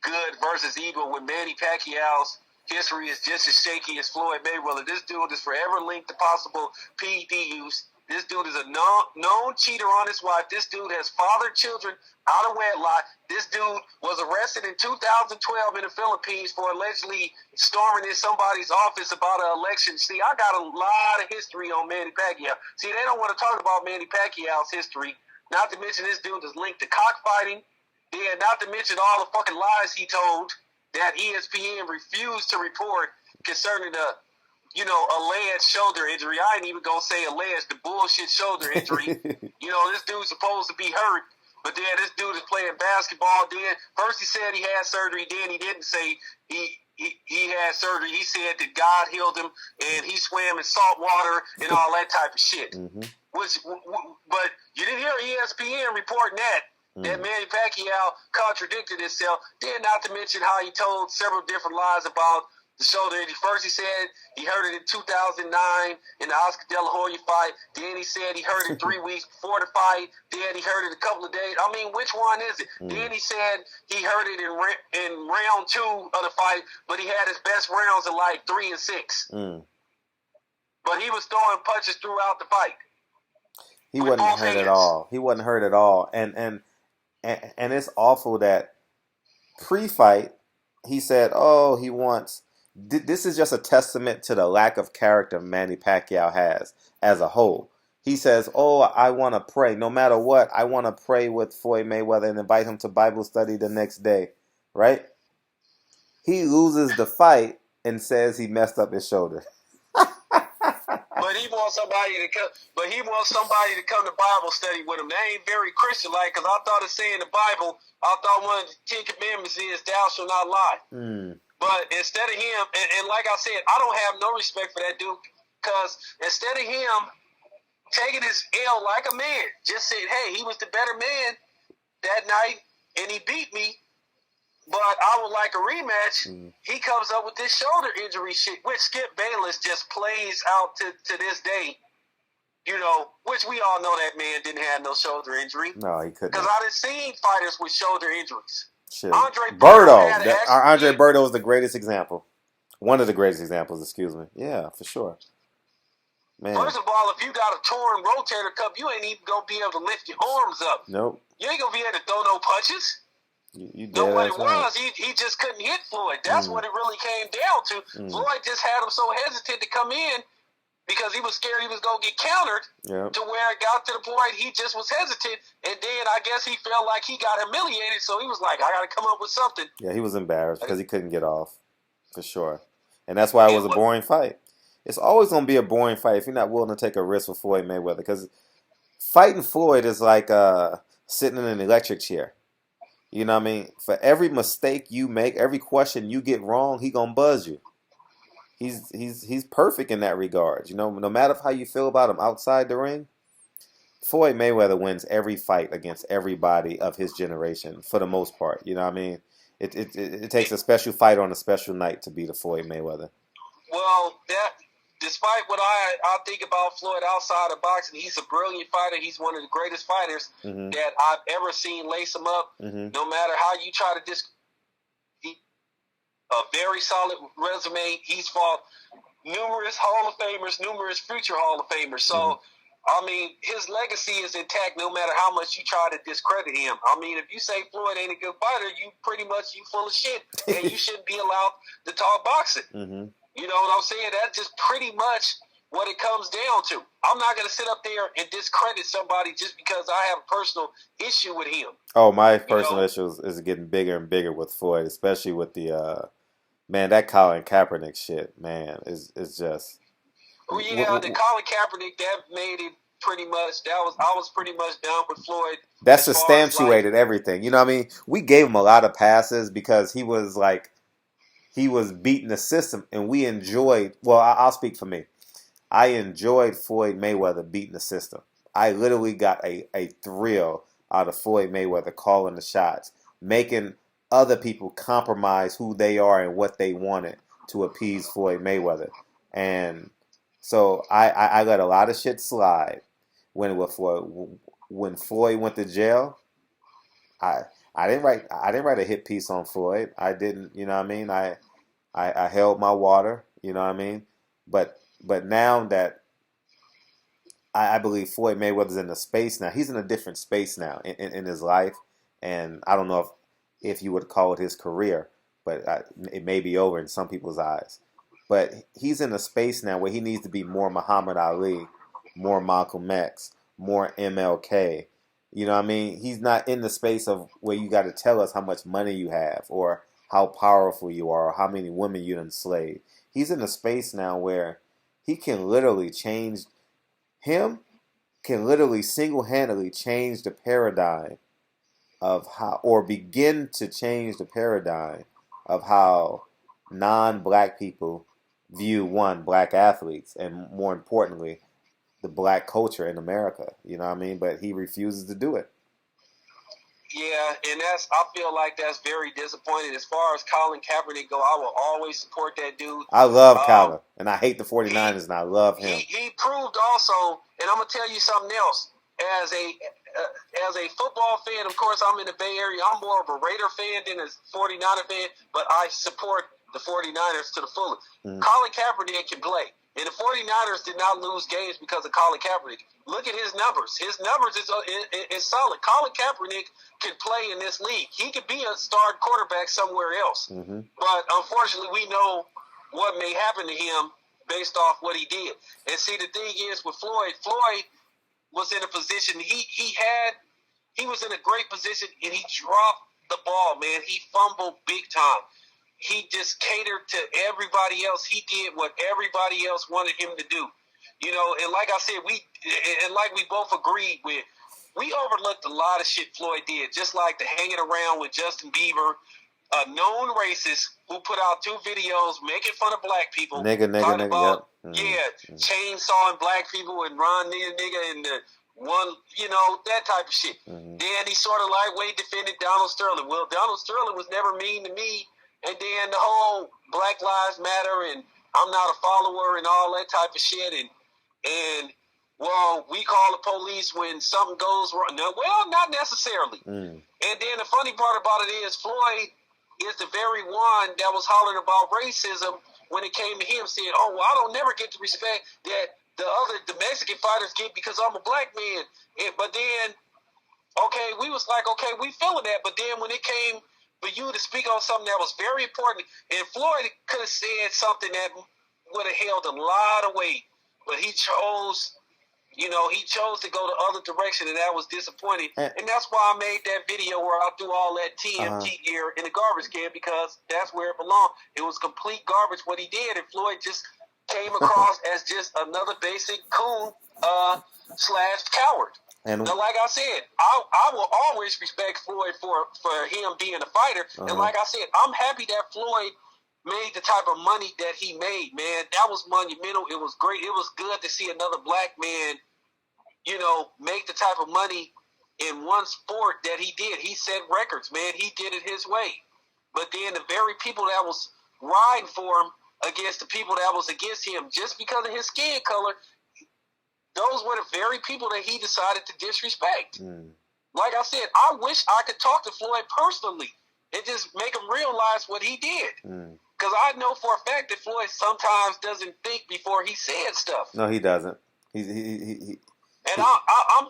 good versus evil when Manny Pacquiao's history is just as shaky as Floyd Mayweather. This dude is forever linked to possible PED use. This dude is a known cheater on his wife. This dude has fathered children out of wedlock. This dude was arrested in 2012 in the Philippines for allegedly storming in somebody's office about an election. See, I got a lot of history on Manny Pacquiao. See, they don't want to talk about Manny Pacquiao's history. Not to mention this dude is linked to cockfighting. Yeah, not to mention all the fucking lies he told that ESPN refused to report concerning the, alleged shoulder injury. I ain't even gonna say alleged, the bullshit shoulder injury. This dude's supposed to be hurt, but then this dude is playing basketball. Then first he said he had surgery, then he didn't say he had surgery. He said that God healed him and he swam in salt water and all that type of shit. Mm-hmm. But you didn't hear ESPN reporting that Manny Pacquiao contradicted himself. Then not to mention how he told several different lies about the shoulder injury. First he said he hurt it in 2009 in the Oscar De La Hoya fight. Then he said he hurt it 3 weeks before the fight. Then he hurt it a couple of days. I mean, which one is it? Then he said he hurt it in round 2 of the fight, but he had his best rounds in like 3 and 6. But he was throwing punches throughout the fight. He wasn't hurt at all. He wasn't hurt at all. And it's awful that pre-fight he said, "Oh, he wants." This is just a testament to the lack of character Manny Pacquiao has as a whole. He says, "Oh, I want to pray. No matter what, I want to pray with Floyd Mayweather and invite him to Bible study the next day." Right? He loses the fight and says he messed up his shoulder. But he wants somebody to come. But he wants somebody to come to Bible study with him. That ain't very Christian-like, because I thought it saying in the Bible. I thought one of the 10 Commandments is "Thou shalt not lie." But instead of him, and like I said, I don't have no respect for that dude, because instead of him taking his L like a man, just said, "Hey, he was the better man that night, and he beat me, but I would like a rematch." He comes up with this shoulder injury shit, which Skip Bayless just plays out to this day. Which we all know that man didn't have no shoulder injury. No, he couldn't. Because I done seen fighters with shoulder injuries. Shit. Andre Berto was the greatest example. One of the greatest examples, excuse me. Yeah, for sure. Man. First of all, if you got a torn rotator cuff, you ain't even going to be able to lift your arms up. Nope. You ain't going to be able to throw no punches. You did. No, what it was, he just couldn't hit Floyd. That's what it really came down to. Floyd just had him so hesitant to come in because he was scared he was going to get countered, to where it got to the point he just was hesitant. And then I guess he felt like he got humiliated, so he was like, I got to come up with something. Yeah, he was embarrassed because he couldn't get off, for sure. And that's why it was a boring fight. It's always going to be a boring fight if you're not willing to take a risk with Floyd Mayweather, because fighting Floyd is like sitting in an electric chair. You know what I mean? For every mistake you make, every question you get wrong, he going to buzz you. He's perfect in that regard. No matter how you feel about him outside the ring, Floyd Mayweather wins every fight against everybody of his generation for the most part. You know what I mean? It takes a special fight on a special night to beat a Floyd Mayweather. Well, despite what I think about Floyd outside of boxing, he's a brilliant fighter. He's one of the greatest fighters that I've ever seen lace him up. No matter how you try to a very solid resume. He's fought numerous Hall of Famers, numerous future Hall of Famers. So, I mean, his legacy is intact no matter how much you try to discredit him. I mean, if you say Floyd ain't a good fighter, you full of shit, and you shouldn't be allowed to talk boxing. You know what I'm saying? That's just pretty much what it comes down to. I'm not going to sit up there and discredit somebody just because I have a personal issue with him. Oh, my personal issue is getting bigger and bigger with Floyd, especially with the man, that Colin Kaepernick shit, man, is just. Well, yeah, the Colin Kaepernick, that made it pretty much. I was pretty much down with Floyd. That substantiated everything. You know what I mean? We gave him a lot of passes because he was beating the system, and we enjoyed. Well, I'll speak for me. I enjoyed Floyd Mayweather beating the system. I literally got a thrill out of Floyd Mayweather calling the shots, making other people compromise who they are and what they wanted to appease Floyd Mayweather. And so I let a lot of shit slide when Floyd went to jail. I didn't write a hit piece on Floyd. I didn't, you know what I mean? I held my water, you know what I mean? But now that I believe Floyd Mayweather's in a space now. He's in a different space now in his life, and I don't know if you would call it his career, but it may be over in some people's eyes. But he's in a space now where he needs to be more Muhammad Ali, more Malcolm X, more MLK. You know what I mean? He's not in the space of where you got to tell us how much money you have or how powerful you are or how many women you enslaved. He's in a space now where he can literally change him can literally single-handedly change the paradigm of how, or begin to change the paradigm of how non-black people view black athletes and more importantly the black culture in America. You know what I mean? But he refuses to do it. Yeah, and I feel like that's very disappointing. As far as Colin Kaepernick go, I will always support that dude. I love Colin, and I hate the 49ers, and I love him. He proved also, and I'm gonna tell you something else. As a football fan, of course, I'm in the Bay Area. I'm more of a Raider fan than a 49er fan, but I support the 49ers to the fullest. Colin Kaepernick can play. And the 49ers did not lose games because of Colin Kaepernick. Look at his numbers. His numbers is solid. Colin Kaepernick can play in this league. He could be a starting quarterback somewhere else. But unfortunately, we know what may happen to him based off what he did. And see, the thing is with Floyd was in a position, he was in a great position, and he dropped the ball, man. He fumbled big time. He just catered to everybody else. He did what everybody else wanted him to do. You know, and like I said, we both agreed with, we overlooked a lot of shit Floyd did, just like the hanging around with Justin Bieber, a known racist who put out 2 videos making fun of black people. Nigga, about, yep. Chainsawing black people and Ron nigga and the one, you know, that type of shit. Then he sort of lightweight defended Donald Sterling. Well, Donald Sterling was never mean to me. And then the whole Black Lives Matter and I'm not a follower and all that type of shit. And well, we call the police when something goes wrong. No, well, not necessarily. And then the funny part about it is Floyd is the very one that was hollering about racism when it came to him, saying, oh, well, I don't never get the respect that the Mexican fighters get because I'm a black man. But then, okay, we was like, okay, we feeling that. But then when it came for you to speak on something that was very important, and Floyd could have said something that would have held a lot of weight, but he chose to go the other direction, and that was disappointing. And that's why I made that video where I threw all that TMT gear in the garbage can, because that's where it belonged. It was complete garbage what he did, and Floyd just came across as just another basic coon / coward. And now, like I said, I will always respect Floyd for him being a fighter. And like I said, I'm happy that Floyd made the type of money that he made, man. That was monumental. It was great. It was good to see another black man, you know, make the type of money in one sport that he did. He set records, man. He did it his way. But then the very people that was riding for him against the people that was against him just because of his skin color, those were the very people that he decided to disrespect. Like I said, I wish I could talk to Floyd personally and just make him realize what he did. Because I know for a fact that Floyd sometimes doesn't think before he said stuff. No, he doesn't. I'm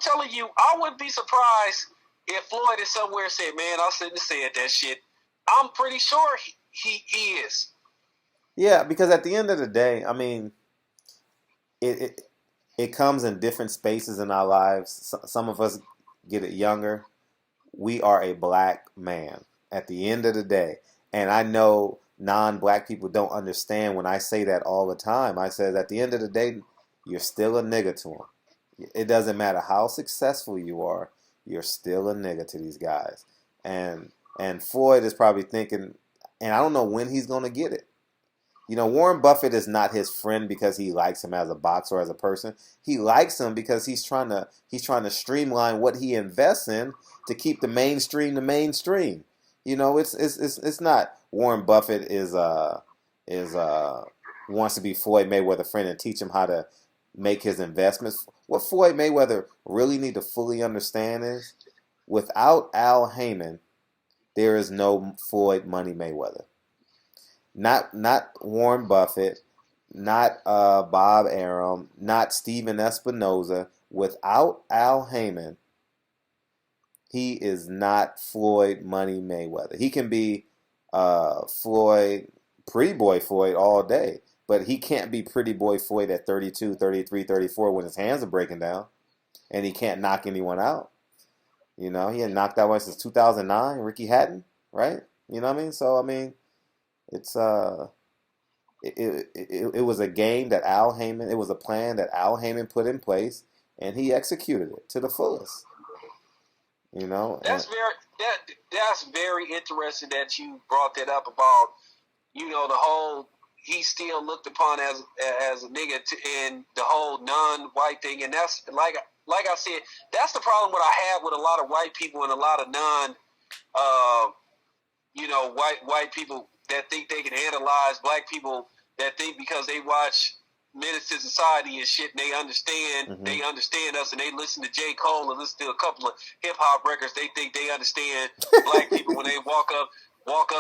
telling you, I wouldn't be surprised if Floyd is somewhere saying, man, I shouldn't have said that shit. I'm pretty sure he is. Yeah, because at the end of the day, I mean, it comes in different spaces in our lives. Some of us get it younger. We are a black man at the end of the day. And I know non-black people don't understand when I say that all the time. I say at the end of the day, you're still a nigga to them. It doesn't matter how successful you are, you're still a nigga to these guys. And Floyd is probably thinking, and I don't know when he's going to get it. You know, Warren Buffett is not his friend because he likes him as a boxer or as a person. He likes him because he's trying to streamline what he invests in to keep the mainstream the mainstream. You know, it's not Warren Buffett wants to be Floyd Mayweather's friend and teach him how to make his investments. What Floyd Mayweather really need to fully understand is, without Al Heyman, there is no Floyd Money Mayweather. Not Warren Buffett, not Bob Arum, not Steven Espinoza. Without Al Heyman, he is not Floyd Money Mayweather. He can be Floyd, Pretty Boy Floyd all day, but he can't be Pretty Boy Floyd at 32, 33, 34 when his hands are breaking down and he can't knock anyone out. You know, he hadn't knocked out one since 2009, Ricky Hatton, right? You know what I mean? So, I mean, it's it was a game that Al Heyman, it was a plan that Al Heyman put in place, and he executed it to the fullest. You know, that's very interesting that you brought that up about, you know, the whole he's still looked upon as a nigga and the whole non-white thing, and that's like I said, that's the problem what I have with a lot of white people and a lot of white people that think they can analyze black people, that think because they watch Menace to Society and shit, and they understand us, and they listen to J. Cole and listen to a couple of hip hop records, they think they understand black people when they walk up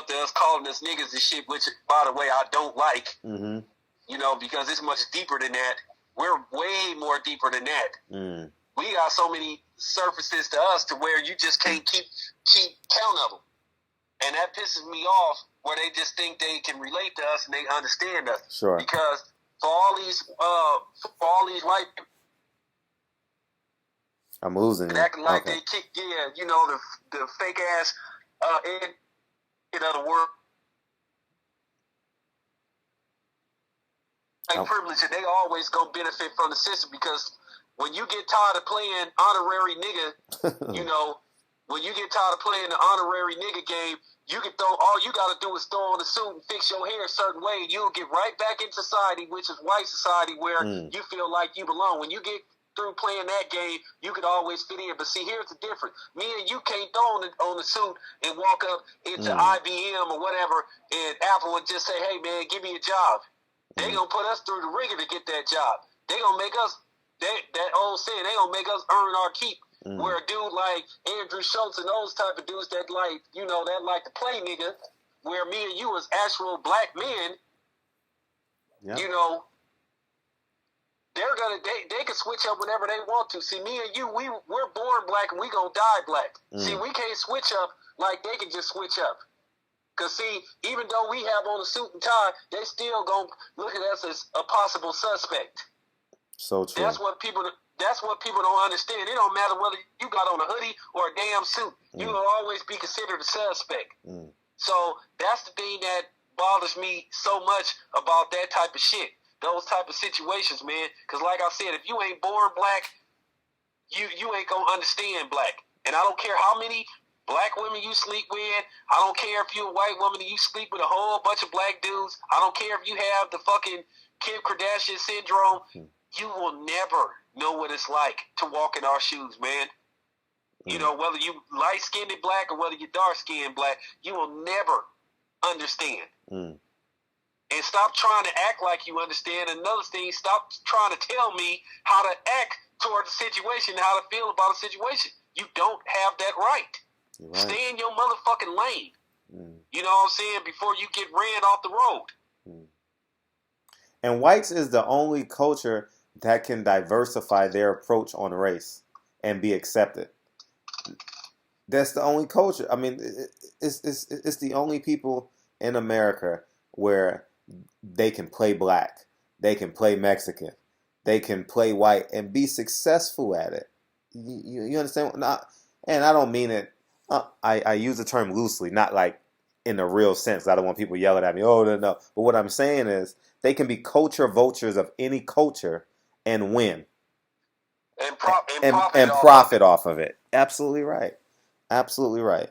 to us calling us niggas and shit, which by the way I don't like. Mm-hmm. You know, because it's much deeper than that. We're way more deeper than that. Mm. We got so many surfaces to us to where you just can't keep count of them. And that pisses me off where they just think they can relate to us and they understand us. Sure. Because for all these white people, I'm losing it. acting like Okay. they kick, you know, the fake ass in other words. Privilege, and they always gonna benefit from the system, because when you get tired of playing honorary nigga, you know, when you get tired of playing the honorary nigga game, you can all you gotta do is throw on a suit and fix your hair a certain way, and you'll get right back in society, which is white society, where you feel like you belong. When you get through playing that game, you can always fit in. But see, here's the difference. Me and you can't throw on the suit and walk up into IBM or whatever, and Apple would just say, hey man, give me a job. They gonna put us through the ringer to get that job. They gonna make us, that old saying, they gonna make us earn our keep. Where a dude like Andrew Schultz and those type of dudes that like, you know, that like to play nigga, where me and you as actual black men, you know, they're gonna, they can switch up whenever they want to. See, me and you, we're born black and we gonna die black. See, we can't switch up like they can just switch up. Because, see, even though we have on a suit and tie, they still going to look at us as a possible suspect. So true. That's what people don't understand. It don't matter whether you got on a hoodie or a damn suit. You will always be considered a suspect. So that's the thing that bothers me so much about that type of shit. Those type of situations, man. Because, like I said, if you ain't born black, you ain't going to understand black. And I don't care how many black women you sleep with. I don't care if you're a white woman and you sleep with a whole bunch of black dudes. I don't care if you have the fucking Kim Kardashian syndrome. You will never know what it's like to walk in our shoes, man. You know, whether you light-skinned black or whether you dark-skinned black, you will never understand. And stop trying to act like you understand. Another thing, stop trying to tell me how to act toward the situation, how to feel about a situation. You don't have that right. Right. Stay in your motherfucking lane. You know what I'm saying? Before you get ran off the road. And whites is the only culture that can diversify their approach on race and be accepted. That's the only culture. I mean, it's the only people in America where they can play black, they can play Mexican, they can play white and be successful at it. You understand? And I don't mean it. I use the term loosely, not like in the real sense. I don't want people yelling at me, oh, no. But what I'm saying is they can be culture vultures of any culture and win. And profit off of it. Absolutely right. Absolutely right.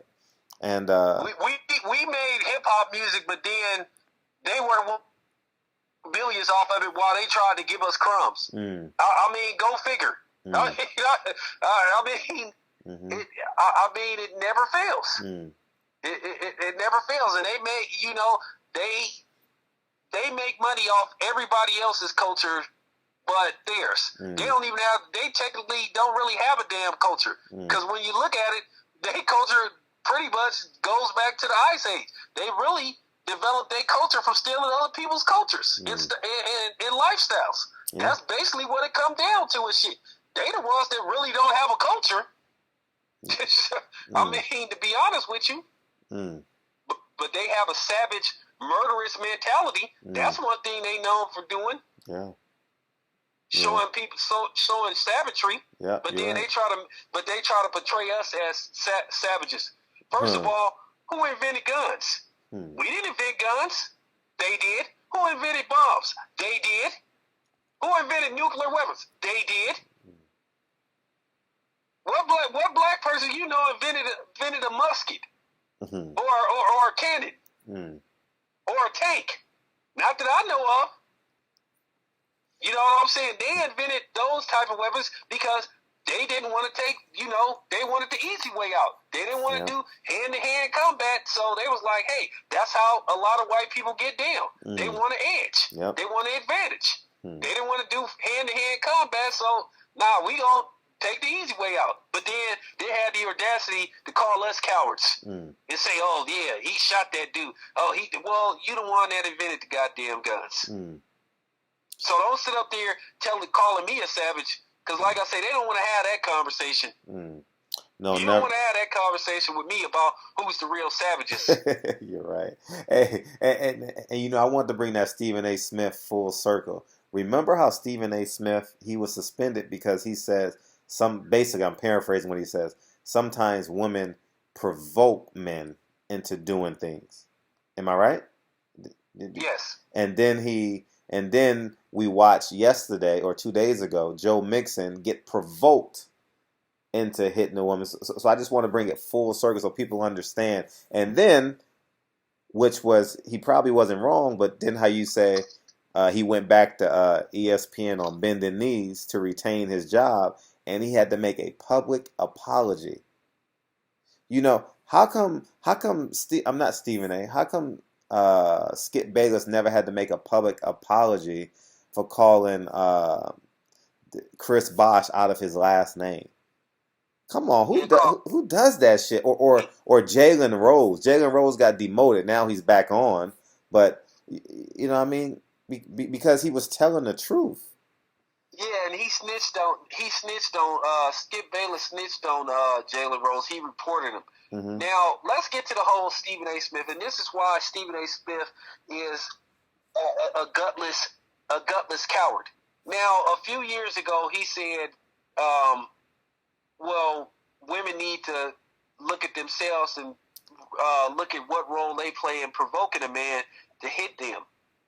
And we made hip-hop music, but then they were billions off of it while they tried to give us crumbs. I mean, go figure. I mean... it never fails. It never fails, and they make, you know, they make money off everybody else's culture, but theirs. They technically don't really have a damn culture, because when you look at it, their culture pretty much goes back to the Ice Age. They really develop their culture from stealing other people's cultures and lifestyles. Yeah. That's basically what it comes down to and shit. They the ones that really don't have a culture. I mean, to be honest with you, but they have a savage, murderous mentality. That's one thing they known for doing. Yeah. Showing people, showing savagery. Yeah. But then they try to portray us as savages. First of all, who invented guns? We didn't invent guns. They did. Who invented bombs? They did. Who invented nuclear weapons? They did. What black person you know invented a musket or a cannon or a tank? Not that I know of. You know what I'm saying? They invented those type of weapons because they didn't want to take, they wanted the easy way out. They didn't want to do hand-to-hand combat, so they was like, hey, that's how a lot of white people get down. They want an edge. Yep. They want an advantage. They didn't want to do hand-to-hand combat, so we going to take the easy way out. But then they had the audacity to call us cowards and say, oh, yeah, he shot that dude. Oh, you the one that invented the goddamn guns. So don't sit up there calling me a savage, because like I say, they don't want to have that conversation. No, you don't want to have that conversation with me about who's the real savages. You're right. Hey, and I wanted to bring that Stephen A. Smith full circle. Remember how Stephen A. Smith, he was suspended because he says basically I'm paraphrasing what he says, sometimes women provoke men into doing things. Am I right? Yes. And then we watched yesterday or 2 days ago, Joe Mixon get provoked into hitting a woman. So I just want to bring it full circle so people understand. And then, he probably wasn't wrong, but then how you say he went back to ESPN on bending knees to retain his job, and he had to make a public apology. How come I'm not Stephen A. How come Skip Bayless never had to make a public apology for calling Chris Bosh out of his last name? Come on, who does that shit? Or Jalen Rose. Jalen Rose got demoted. Now he's back on, but you know what I mean, because he was telling the truth. Yeah, and he snitched on Skip Bayless snitched on Jalen Rose. He reported him. Mm-hmm. Now, let's get to the whole Stephen A. Smith, and this is why Stephen A. Smith is a gutless coward. Now, a few years ago, he said, women need to look at themselves and look at what role they play in provoking a man to hit them.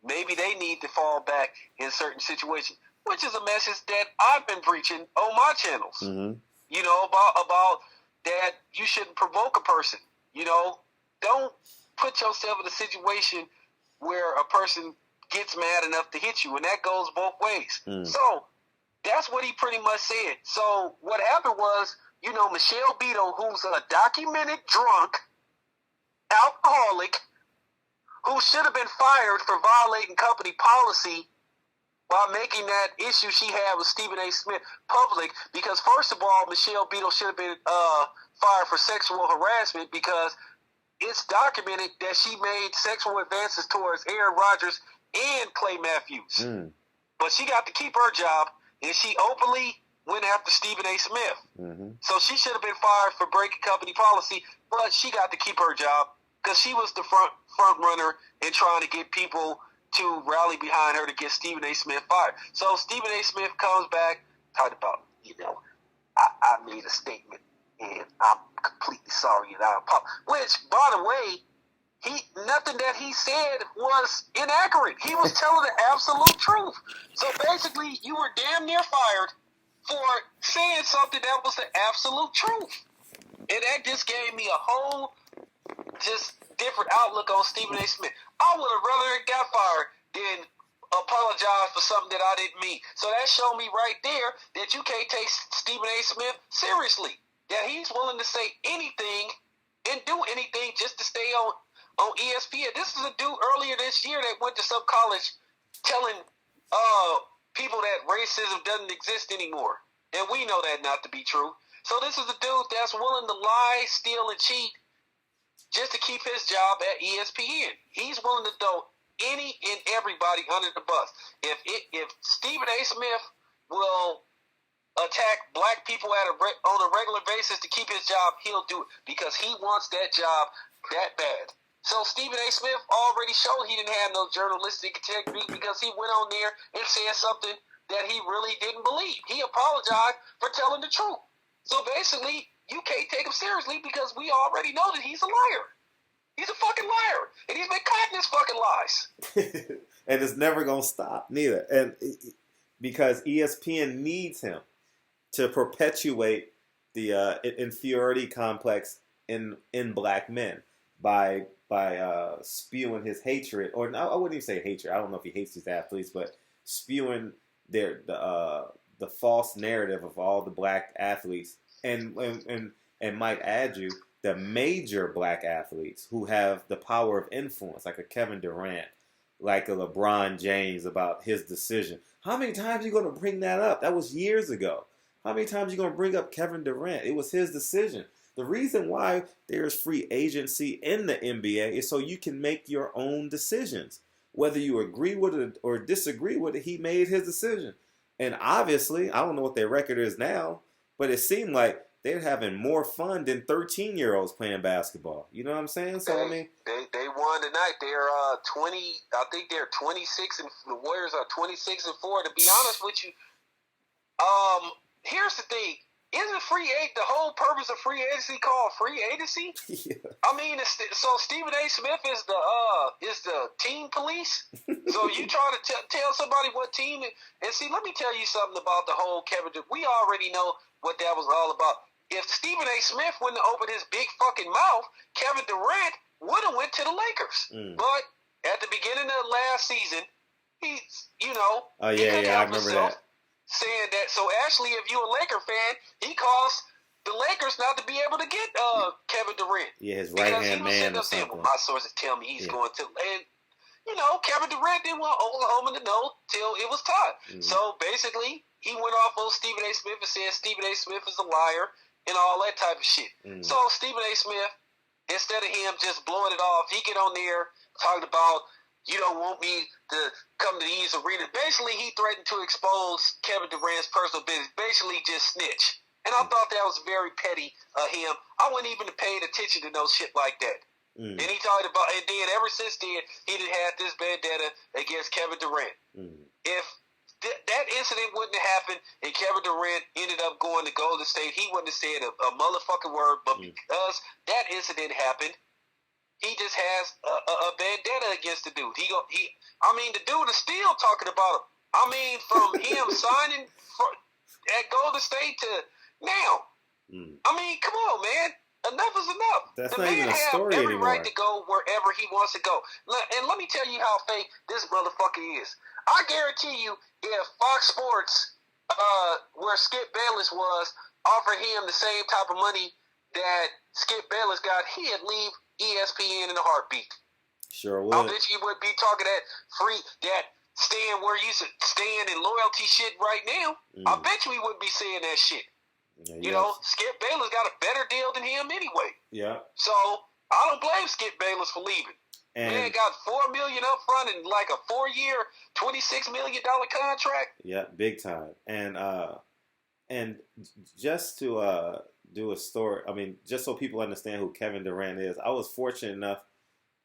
Maybe they need to fall back in certain situations, which is a message that I've been preaching on my channels. Mm-hmm. About that you shouldn't provoke a person. Don't put yourself in a situation where a person gets mad enough to hit you, and that goes both ways. So that's what he pretty much said. So what happened was, Michelle Beadle, who's a documented drunk, alcoholic, who should have been fired for violating company policy by making that issue she had with Stephen A. Smith public, because first of all, Michelle Beadle should have been fired for sexual harassment, because it's documented that she made sexual advances towards Aaron Rodgers and Clay Matthews. But she got to keep her job, and she openly went after Stephen A. Smith. Mm-hmm. So she should have been fired for breaking company policy, but she got to keep her job because she was the front runner in trying to get people to rally behind her to get Stephen A. Smith fired. So Stephen A. Smith comes back, talked about, I made a statement and I'm completely sorry and I apologize. Which, by the way, nothing that he said was inaccurate. He was telling the absolute truth. So basically, you were damn near fired for saying something that was the absolute truth. And that just gave me a whole different outlook on Stephen A. Smith. I would have rather got fired than apologize for something that I didn't mean. So that showed me right there that you can't take Stephen A. Smith seriously. That he's willing to say anything and do anything just to stay on ESPN. This is a dude earlier this year that went to some college telling people that racism doesn't exist anymore. And we know that not to be true. So this is a dude that's willing to lie, steal, and cheat just to keep his job at ESPN. He's willing to throw any and everybody under the bus. If Stephen A. Smith will attack black people on a regular basis to keep his job, he'll do it because he wants that job that bad. So Stephen A. Smith already showed he didn't have no journalistic integrity because he went on there and said something that he really didn't believe. He apologized for telling the truth. So basically, you can't take him seriously because we already know that he's a liar. He's a fucking liar. And he's been caught in his fucking lies. And it's never going to stop, neither. And because ESPN needs him to perpetuate the inferiority complex in black men by spewing his hatred, or no, I wouldn't even say hatred. I don't know if he hates these athletes, but spewing the false narrative of all the black athletes, and might add you the major black athletes who have the power of influence, like a Kevin Durant, like a LeBron James about his decision. How many times are you going to bring that up? That was years ago. How many times are you going to bring up Kevin Durant? It was his decision. The reason why there's free agency in the NBA is so you can make your own decisions. Whether you agree with it or disagree with it, he made his decision. And obviously, I don't know what their record is now, but it seemed like they're having more fun than 13-year-olds playing basketball. You know what I'm saying? So I mean, they won tonight. They're 20. I think they're 26, and the Warriors are 26-4. To be honest with you, here's the thing: isn't the whole purpose of free agency called free agency? Yeah. I mean, so Stephen A. Smith is the team police. So you try to tell somebody what team? And see, let me tell you something about the whole Kevin Durant. We already know what that was all about. If Stephen A. Smith wouldn't have opened his big fucking mouth, Kevin Durant would have went to the Lakers. But at the beginning of last season, he couldn't help himself saying that. So actually, if you're a Laker fan, he caused the Lakers not to be able to get Kevin Durant. Yeah, his right-hand man or saying, something. well, my sources tell me he's going to. And, Kevin Durant didn't want Oklahoma to know till it was time. So basically, he went off on Stephen A. Smith and said Stephen A. Smith is a liar and all that type of shit. So Stephen A. Smith, instead of him just blowing it off, he get on there talking about, you don't want me to come to these arenas. Basically, he threatened to expose Kevin Durant's personal business. Basically, just snitch. And I thought that was very petty of him. I wouldn't even have paid attention to no shit like that. And he talked about, and then ever since then, he done had this vendetta against Kevin Durant. If that incident wouldn't have happened and Kevin Durant ended up going to Golden State, he wouldn't have said a motherfucking word. But because that incident happened, he just has a vendetta against the dude. The dude is still talking about him. I mean, from him signing at Golden State to now. I mean, come on, man. Enough is enough. That's the not man even a story has every anymore. right to go wherever he wants to go. And let me tell you how fake this motherfucker is. I guarantee you, if Fox Sports, where Skip Bayless was, offered him the same type of money that Skip Bayless got, he'd leave ESPN in a heartbeat. Sure would. I bet you would be talking that stand where you stand in loyalty shit right now. I bet you he wouldn't be saying that shit. Skip Bayless got a better deal than him anyway. Yeah. So I don't blame Skip Bayless for leaving. And man got $4 million up front and like a 4-year, $26 million contract. Yeah, big time. And just to do a story, just so people understand who Kevin Durant is, I was fortunate enough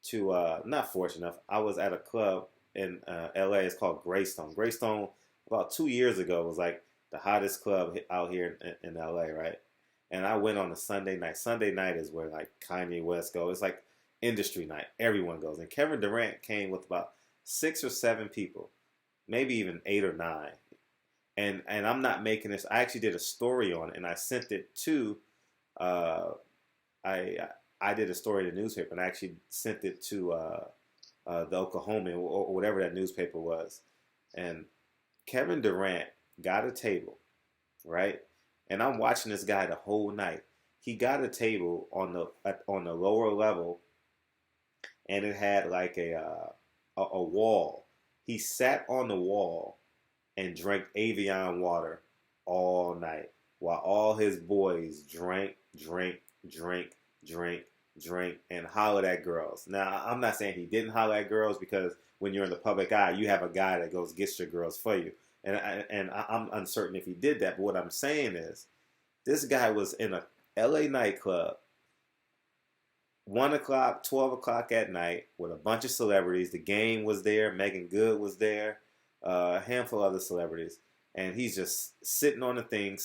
to not fortunate enough. I was at a club in LA. It's called Greystone. Greystone about 2 years ago was like the hottest club out here in LA, right? And I went on a Sunday night. Sunday night is where like Kanye West goes. It's like industry night. Everyone goes. And Kevin Durant came with about 6 or 7 people, maybe even 8 or 9. And I'm not making this. I actually did a story on it, and I sent it to. I did a story in the newspaper, and I actually sent it to the Oklahoman or whatever that newspaper was. And Kevin Durant got a table, right? And I'm watching this guy the whole night. He got a table on the lower level, and it had like a wall. He sat on the wall and drank Evian water all night while all his boys drank, drink, and hollered at girls. Now, I'm not saying he didn't holler at girls because when you're in the public eye, you have a guy that goes gets your girls for you. I'm uncertain if he did that. But what I'm saying is, this guy was in a LA nightclub, 1 o'clock, 12 o'clock at night, with a bunch of celebrities. The Game was there, Megan Good was there, a handful of other celebrities. And he's just sitting on the thing,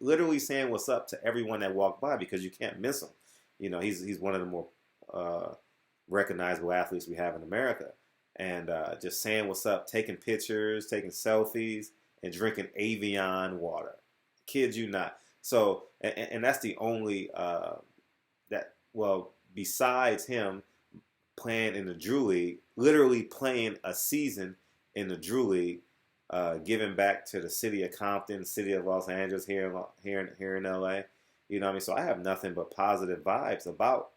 literally saying what's up to everyone that walked by because you can't miss him. You know, he's one of the more recognizable athletes we have in America. And just saying what's up, taking pictures, taking selfies, and drinking Avion water. Kid you not. So, and that's the only, besides him playing in the Drew League, literally playing a season in the Drew League, giving back to the city of Compton, city of Los Angeles, here in LA. You know what I mean? So I have nothing but positive vibes about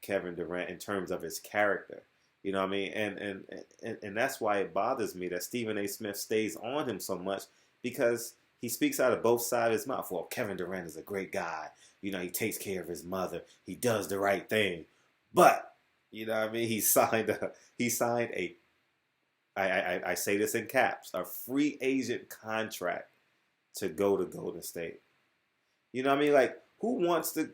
Kevin Durant in terms of his character. You know what I mean? And that's why it bothers me that Stephen A. Smith stays on him so much, because he speaks out of both sides of his mouth. Well, Kevin Durant is a great guy. You know, he takes care of his mother. He does the right thing. But, you know what I mean? He signed a I say this in caps, a free agent contract to go to Golden State. You know what I mean? Like, who wants to?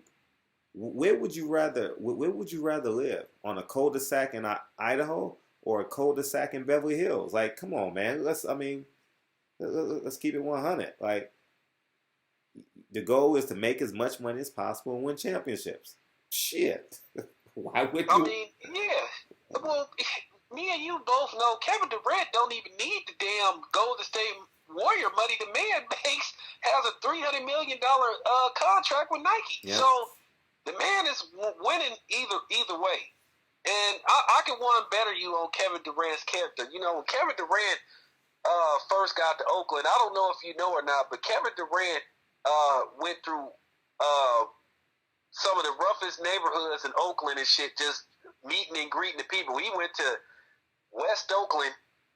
Where would you rather live? On a cul-de-sac in Idaho or a cul-de-sac in Beverly Hills? Like, come on, man. Let's keep it 100. Like, the goal is to make as much money as possible and win championships. Shit. Why would you? I mean, yeah. Well, me and you both know Kevin Durant don't even need the damn Golden State Warrior money. The man has a $300 million contract with Nike. Yeah. So the man is winning either way. And I can one better you on Kevin Durant's character. You know, when Kevin Durant first got to Oakland, I don't know if you know or not, but Kevin Durant went through some of the roughest neighborhoods in Oakland and shit, just meeting and greeting the people. He went to West Oakland,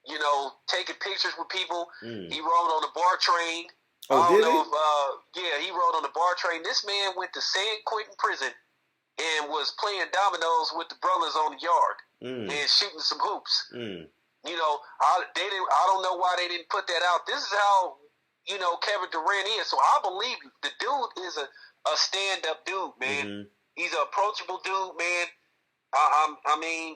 you know, taking pictures with people. He rode on the bar train. He rode on the bar train. This man went to San Quentin prison and was playing dominoes with the brothers on the yard and shooting some hoops. You know, I don't know why they didn't put that out. This is how, you know, Kevin Durant is. So I believe the dude is a stand-up dude, man. He's an approachable dude, man. I mean,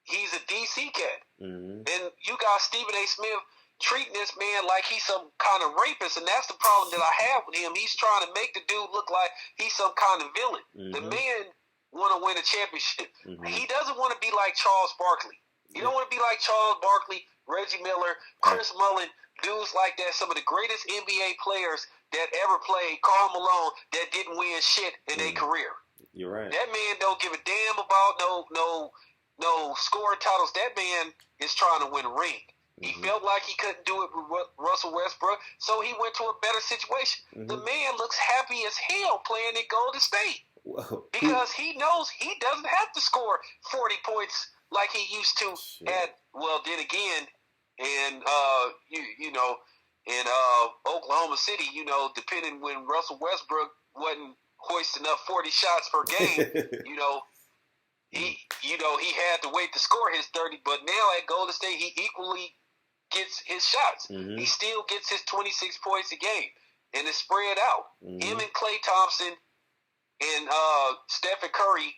he's a DC cat. And you got Stephen A. Smith treating this man like he's some kind of rapist, and that's the problem that I have with him. He's trying to make the dude look like he's some kind of villain. The man want to win a championship. He doesn't want to be like Charles Barkley. You don't want to be like Charles Barkley, Reggie Miller, Chris Mullin, dudes like that, some of the greatest NBA players that ever played, Karl Malone, that didn't win shit in their career. You're right. That man don't give a damn about no scoring titles. That man is trying to win a ring. He felt like he couldn't do it with Russell Westbrook, so he went to a better situation. The man looks happy as hell playing in Golden State. Whoa. Because he knows he doesn't have to score 40 points like he used to then again, and you know, in Oklahoma City, you know, depending when Russell Westbrook wasn't hoisting up 40 shots per game, you know, he had to wait to score his 30, but now at Golden State, he equally gets his shots. He still gets his 26 points a game, and it's spread out. Him and Klay Thompson and Stephen Curry,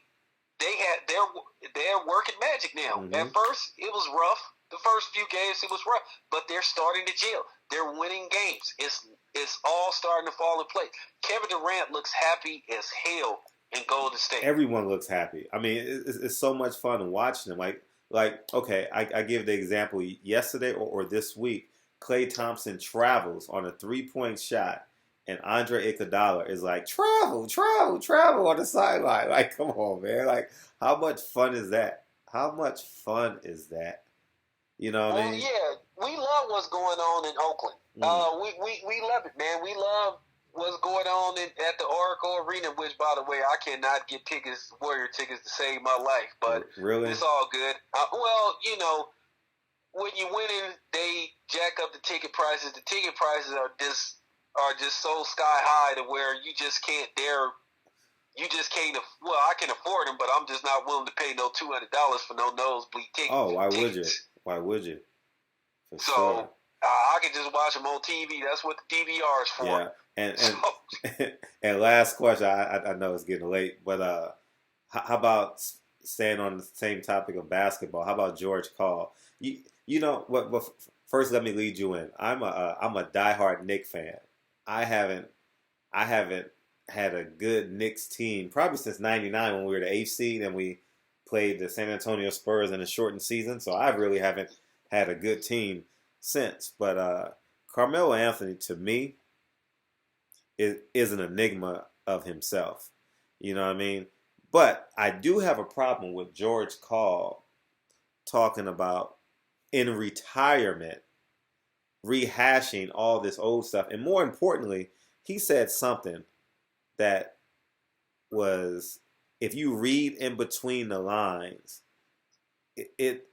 they're working magic now. At first, it was rough. The first few games, it was rough, but they're starting to gel. They're winning games. It's all starting to fall in place. Kevin Durant looks happy as hell in Golden State. Everyone looks happy. I mean, it's so much fun watching them. Like okay, I give the example yesterday or this week. Klay Thompson travels on a 3-point shot, and Andre Iguodala is like, travel on the sideline. Like, come on, man. Like, how much fun is that? How much fun is that? You know what I mean? Yeah, we love what's going on in Oakland. We love it, man. We love what's going on at the Oracle Arena, which, by the way, I cannot get Warrior tickets to save my life, but really? It's all good. Well, you know, when you winning, they jack up the ticket prices. The ticket prices are just so sky high to where you just can't dare you just can't. Well, I can afford them, but I'm just not willing to pay no $200 for no nosebleed tickets. Oh, why would you? Why would you? For so sure. I can just watch them on TV. That's what the DVR is for. Yeah, and and last question. I know it's getting late, but how about staying on the same topic of basketball? How about George Karl? You know what? First, let me lead you in. I'm a diehard Knicks fan. I haven't had a good Knicks team probably since '99 when we were the 8th seed and we played the San Antonio Spurs in a shortened season. So I really haven't had a good team since. But Carmelo Anthony, to me, is an enigma of himself. You know what I mean? But I do have a problem with George Karl talking about in retirement, rehashing all this old stuff. And more importantly, he said something that was, if you read in between the lines, it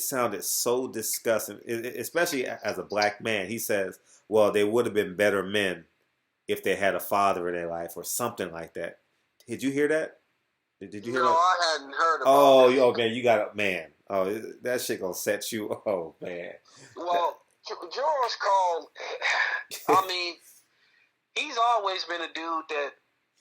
sounded so disgusting, especially as a black man. He says, well, they would have been better men if they had a father in their life or something like that. Did you hear that? Did you hear that? No, I hadn't heard about that. Oh, man, you got a man. Oh, that shit gonna set you. Oh, man. Well, George Karl, I mean, he's always been a dude that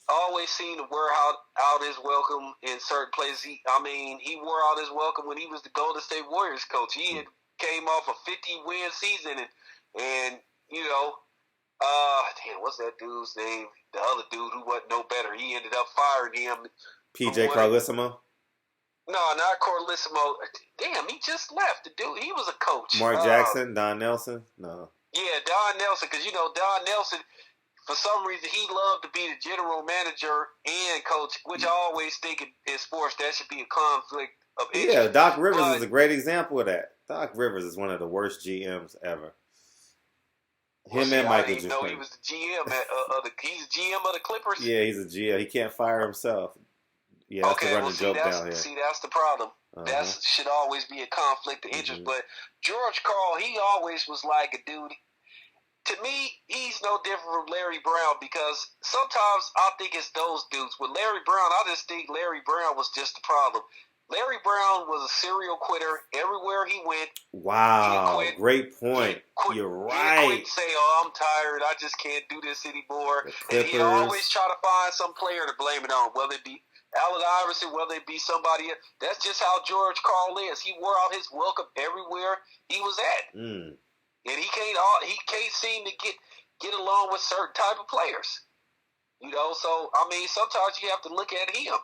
always seemed to wear out his welcome in certain places. He wore out his welcome when he was the Golden State Warriors coach. He had came off a 50-win season, and you know, damn, what's that dude's name? The other dude who wasn't no better. He ended up firing him. PJ Carlissimo? No, not Carlissimo. Damn, he just left. The dude, he was a coach. Mark Jackson? Don Nelson? No. Yeah, Don Nelson, because, you know, Don Nelson, for some reason, he loved to be the general manager and coach, which I always think in sports that should be a conflict of interest. Yeah, Doc Rivers is a great example of that. Doc Rivers is one of the worst GMs ever. Him and Michael Jordan. No, he was the GM he's the GM of the Clippers. Yeah, he's a GM. He can't fire himself. Yeah, that's the running joke down here. See, that's the problem. That should always be a conflict of interest. But George Karl, he always was like a dude. To me, he's no different from Larry Brown because sometimes I think it's those dudes. With Larry Brown, I just think Larry Brown was just the problem. Larry Brown was a serial quitter everywhere he went. Wow, great point. You're right. He quit, say, "Oh, I'm tired. I just can't do this anymore." And he always try to find some player to blame it on, whether it be Allen Iverson, whether it be somebody else. That's just how George Karl is. He wore out his welcome everywhere he was at, and he can't seem to get along with certain type of players. You know, so I mean, sometimes you have to look at him.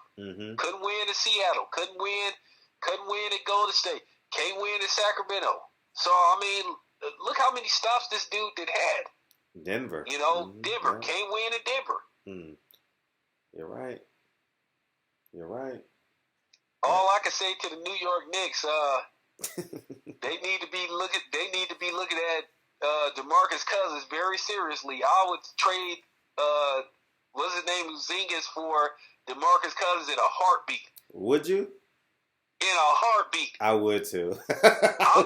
Couldn't win in Seattle. Couldn't win at Golden State. Can't win in Sacramento. So I mean, look how many stops this dude did had. Denver. You know, Denver can't win in Denver. You're right. You're right. All I can say to the New York Knicks, they need to be looking at DeMarcus Cousins very seriously. I would trade what's his name, Zingas, for DeMarcus Cousins in a heartbeat. Would you? In a heartbeat. I would too. I'm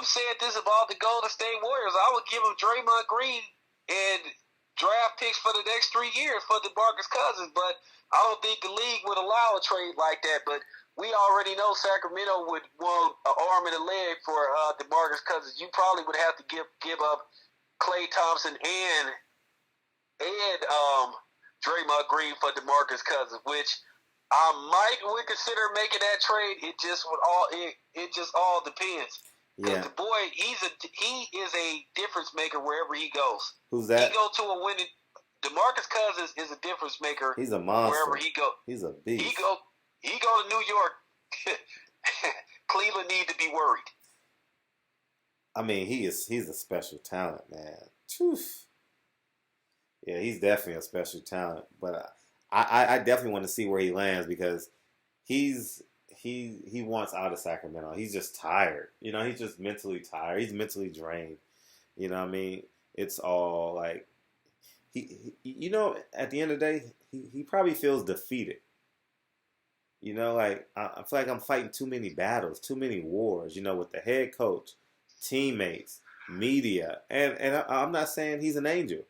saying this about the Golden State Warriors. I would give them Draymond Green and draft picks for the next 3 years for DeMarcus Cousins, but I don't think the league would allow a trade like that. But we already know Sacramento would want an arm and a leg for DeMarcus Cousins. You probably would have to give up Klay Thompson and Draymond Green for DeMarcus Cousins, which I would consider making that trade. It just all depends. Yeah. The boy, he is a difference maker wherever he goes. Who's that? He go to a winning. DeMarcus Cousins is a difference maker. He's a monster wherever he go. He's a beast. He go to New York. Cleveland need to be worried. I mean, he's a special talent, man. Oof. Yeah, he's definitely a special talent, but I definitely want to see where he lands because he wants out of Sacramento. He's just tired. You know, he's just mentally tired. He's mentally drained. You know what I mean? It's all like he you know, at the end of the day, he probably feels defeated. You know, like I feel like I'm fighting too many battles, too many wars, you know, with the head coach, teammates, media, and I'm not saying he's an angel.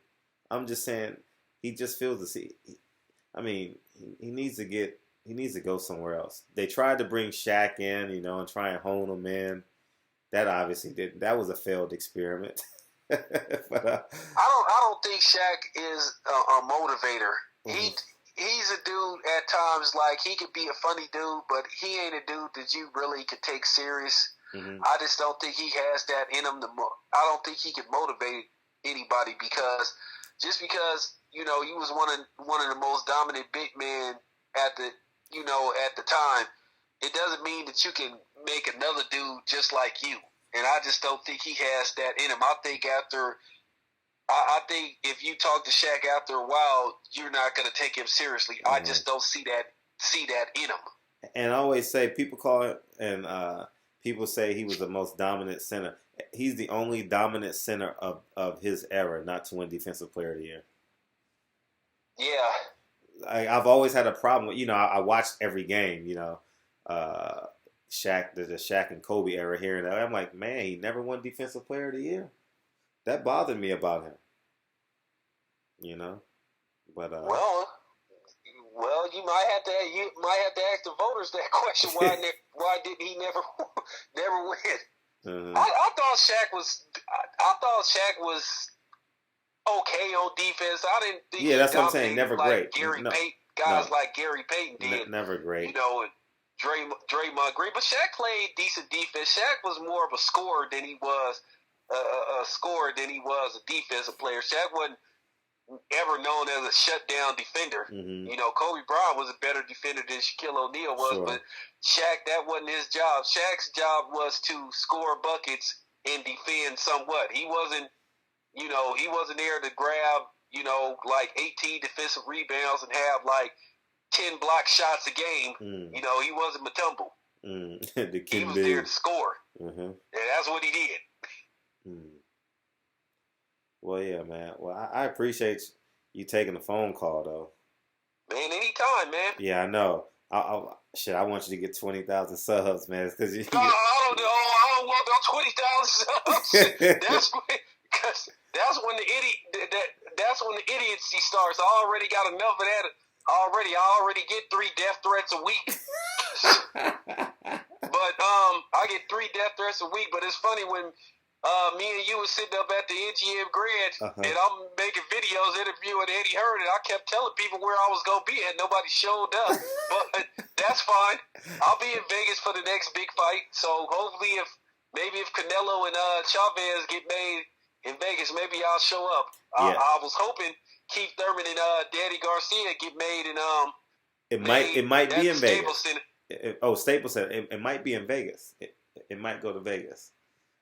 I'm just saying he just feels the see. I mean, he needs to go somewhere else. They tried to bring Shaq in, and try and hone him in. That obviously didn't. That was a failed experiment. But, I don't think Shaq is a motivator. Mm-hmm. He's a dude at times, like, he could be a funny dude, but he ain't a dude that you really could take serious. Mm-hmm. I just don't think he has that in him. I don't think he could motivate anybody because he was one of the most dominant big men at the time. It doesn't mean that you can make another dude just like you. And I just don't think he has that in him. I think if you talk to Shaq after a while, you're not going to take him seriously. Mm-hmm. I just don't see that in him. And I always say, people call it, and people say he was the most dominant center. He's the only dominant center of his era not to win Defensive Player of the Year. Yeah. I've always had a problem with, I watched every game, Shaq, the Shaq and Kobe era here and there. I'm like, man, he never won Defensive Player of the Year. That bothered me about him. But well, you might have to ask the voters that question. Why did he never win? Mm-hmm. I thought Shaq was okay on defense. I didn't think. Yeah, that's what I'm saying. Never like great. Like Gary Payton did. Never great. Draymond Green, but Shaq played decent defense. Shaq was more of a scorer than he was a defensive player. Shaq wasn't ever known as a shutdown defender. Mm-hmm. Kobe Bryant was a better defender than Shaquille O'Neal was, sure. But Shaq, that wasn't his job. Shaq's job was to score buckets and defend somewhat. He wasn't there to grab, like 18 defensive rebounds and have like 10 block shots a game. Mm. He wasn't Mutombo. Mm. He was there to score. Mm-hmm. And that's what he did. Mm. Well, yeah, man. Well, I appreciate you taking the phone call, though. Man, anytime, man. Yeah, I know. I want you to get 20,000 subs, man. Cause I don't want no 20,000 subs. That's when the idiocy starts. I already got enough of that. I already get 3 death threats a week. But I get 3 death threats a week. But it's funny when me and you was sitting up at the NGM Grand, and I'm making videos interviewing Eddie Hearn, and I kept telling people where I was gonna be, and nobody showed up. But that's fine. I'll be in Vegas for the next big fight. So hopefully, if Canelo and Chavez get made in Vegas, maybe I'll show up. Yeah. I was hoping Keith Thurman and Danny Garcia get made in it might be in Vegas. Staples Center. It might be in Vegas. It might go to Vegas.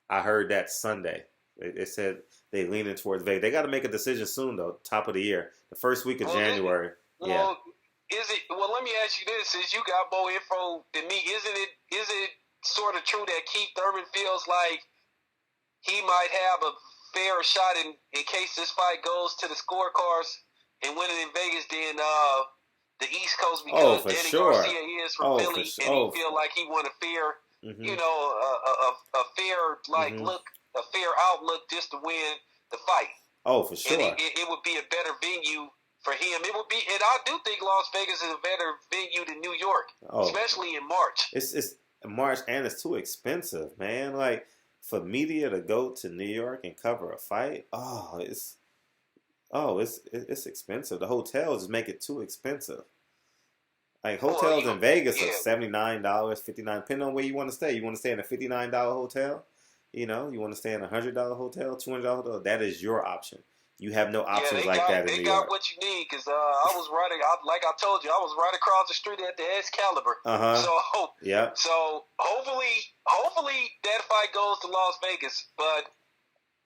I heard that Sunday. It said they leaning towards Vegas. They got to make a decision soon, though. Top of the year, the first week of January. Well, let me ask you this: since you got more info than me, is it sort of true that Keith Thurman feels like he might have a fair shot in case this fight goes to the scorecards and win it in Vegas than the East Coast, because Danny Garcia is from Philly, and he feel like he won a fair, a fair look, a fair outlook just to win the fight. Oh, for sure. And it would be a better venue for him. It would be, and I do think Las Vegas is a better venue than New York, especially in March. It's March, and it's too expensive, man. Like, for media to go to New York and cover a fight, it's expensive. The hotels just make it too expensive. Like, hotels in Vegas are $79, $59, depending on where you want to stay. You want to stay in a $59 hotel? You want to stay in a $100 hotel, $200 hotel? That is your option. You have no options that in New York. They got what you need, because I was like I told you, I was right across the street at the Excalibur. So hopefully that fight goes to Las Vegas. But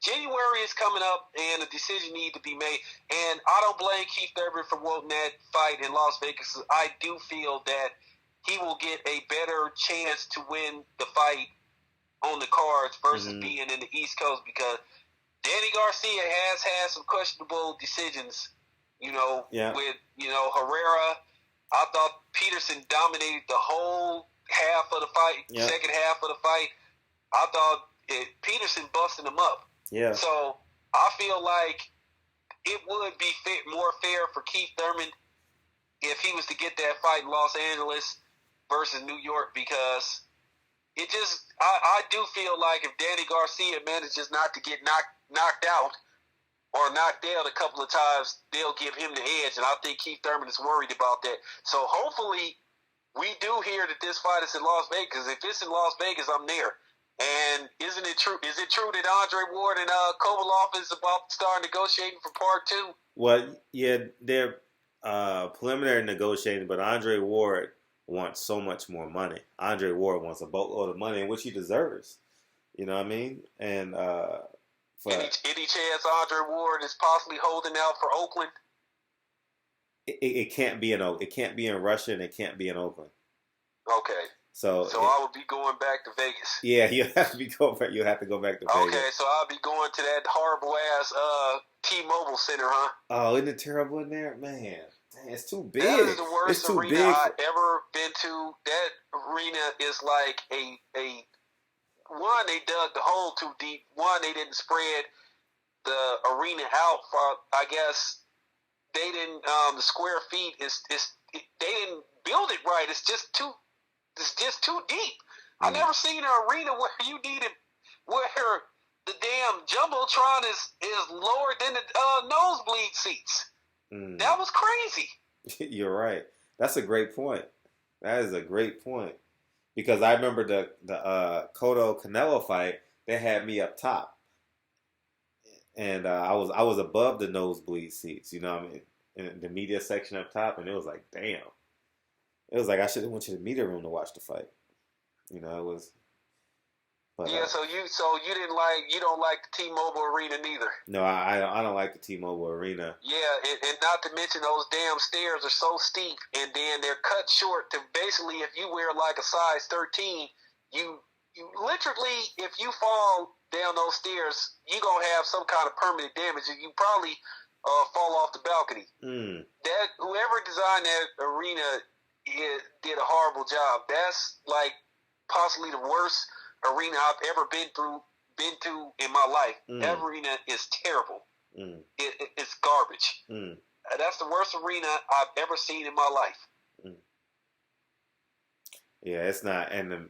January is coming up, and a decision needs to be made. And I don't blame Keith Thurman for wanting that fight in Las Vegas. I do feel that he will get a better chance to win the fight on the cards versus being in the East Coast, because Danny Garcia has had some questionable decisions, with, Herrera. I thought Peterson dominated the whole half of the fight, second half of the fight. I thought Peterson busted him up. Yeah. So I feel like it would be more fair for Keith Thurman if he was to get that fight in Los Angeles versus New York, because it just, I do feel like if Danny Garcia manages not to get knocked out or knocked down a couple of times, they'll give him the edge, and I think Keith Thurman is worried about that. So hopefully we do hear that this fight is in Las Vegas. If it's in Las Vegas, I'm there. And isn't it true? Is it true that Andre Ward and Kovalev is about to start negotiating for part 2? Well, yeah, they're preliminary negotiating, but Andre Ward wants so much more money. Andre Ward wants a boatload of money, which he deserves. You know what I mean? And any chance Andre Ward is possibly holding out for Oakland? It can't be in Russia, and it can't be in Oakland. Okay. So I would be going back to Vegas. Yeah, you have to go back to Vegas. Okay, so I'll be going to that horrible ass T-Mobile Center, huh? Oh, isn't it terrible in there, man? Dang, it's too big. That is the worst it's too arena big. I've ever been to. That arena is like a one, they dug the hole too deep. One, they didn't spread the arena out for, I guess they didn't, the square feet they didn't build it right. It's just too deep. I've never seen an arena where where the damn Jumbotron is lower than the nosebleed seats. That was crazy. You're right. That's a great point. That is a great point. Because I remember the Cotto Canelo fight, they had me up top. And I was above the nosebleed seats, you know what I mean? In the media section up top, and it was like, damn. It was like I should have went to the media room to watch the fight. You know, it was. But, yeah, so you don't like the T-Mobile Arena neither. No, I don't like the T-Mobile Arena. Yeah, and not to mention those damn stairs are so steep, and then they're cut short to basically, if you wear like a size 13, you literally, if you fall down those stairs, you're gonna have some kind of permanent damage, and you probably fall off the balcony. That whoever designed that arena did a horrible job. That's like possibly the worst arena I've ever been to in my life. That arena is terrible. It's garbage. That's the worst arena I've ever seen in my life. Yeah, it's not, and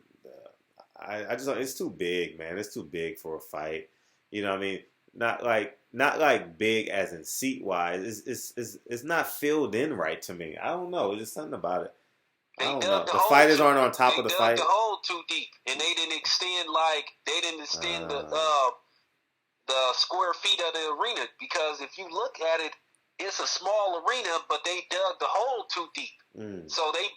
I just it's too big, man. It's too big for a fight. You know what I mean? Not like big as in seat wise. It's not filled in right to me. I don't know. It's just something about it. I don't know. The fighters aren't on top of the fight. They dug the hole too deep, and they didn't extend the square feet of the arena, because if you look at it, it's a small arena, but they dug the hole too deep. So they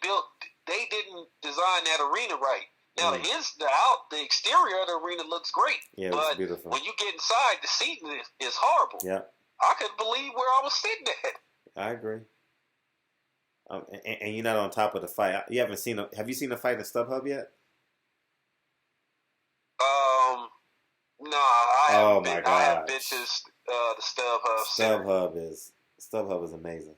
didn't design that arena right. Now the exterior of the arena looks great, yeah, but beautiful. When you get inside, the seating is horrible. Yeah, I couldn't believe where I was sitting at. I agree. And you're not on top of the fight. You haven't seen have you seen the fight in StubHub yet? No, I haven't been. My I haven't been gosh. to the StubHub. StubHub is amazing.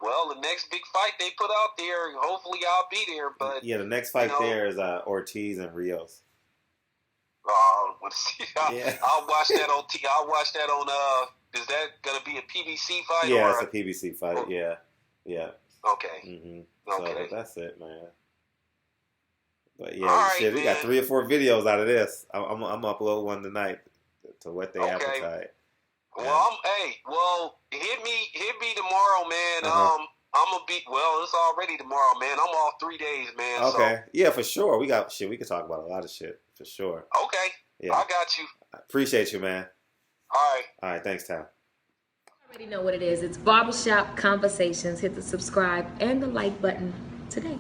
Well, the next big fight they put out there, hopefully I'll be there. But yeah, the next fight there is Ortiz and Rios. I'll watch that on I'll watch that on. Is that gonna be a PBC fight? Yeah, it's a PBC fight. Yeah. Okay. Okay. So that's it, man. But yeah, right, shit, we got man. 3 or 4 videos out of this. I'm upload one tonight to whet their appetite. Well, hit me tomorrow, man. I'm gonna be. Well, it's already tomorrow, man. I'm off 3 days, man. Okay. So. Yeah, for sure. We got shit. We can talk about a lot of shit for sure. Okay. Yeah. I got you. I appreciate you, man. All right. Thanks, Tal. You already know what it is. It's Barbershop Conversations. Hit the subscribe and the like button today.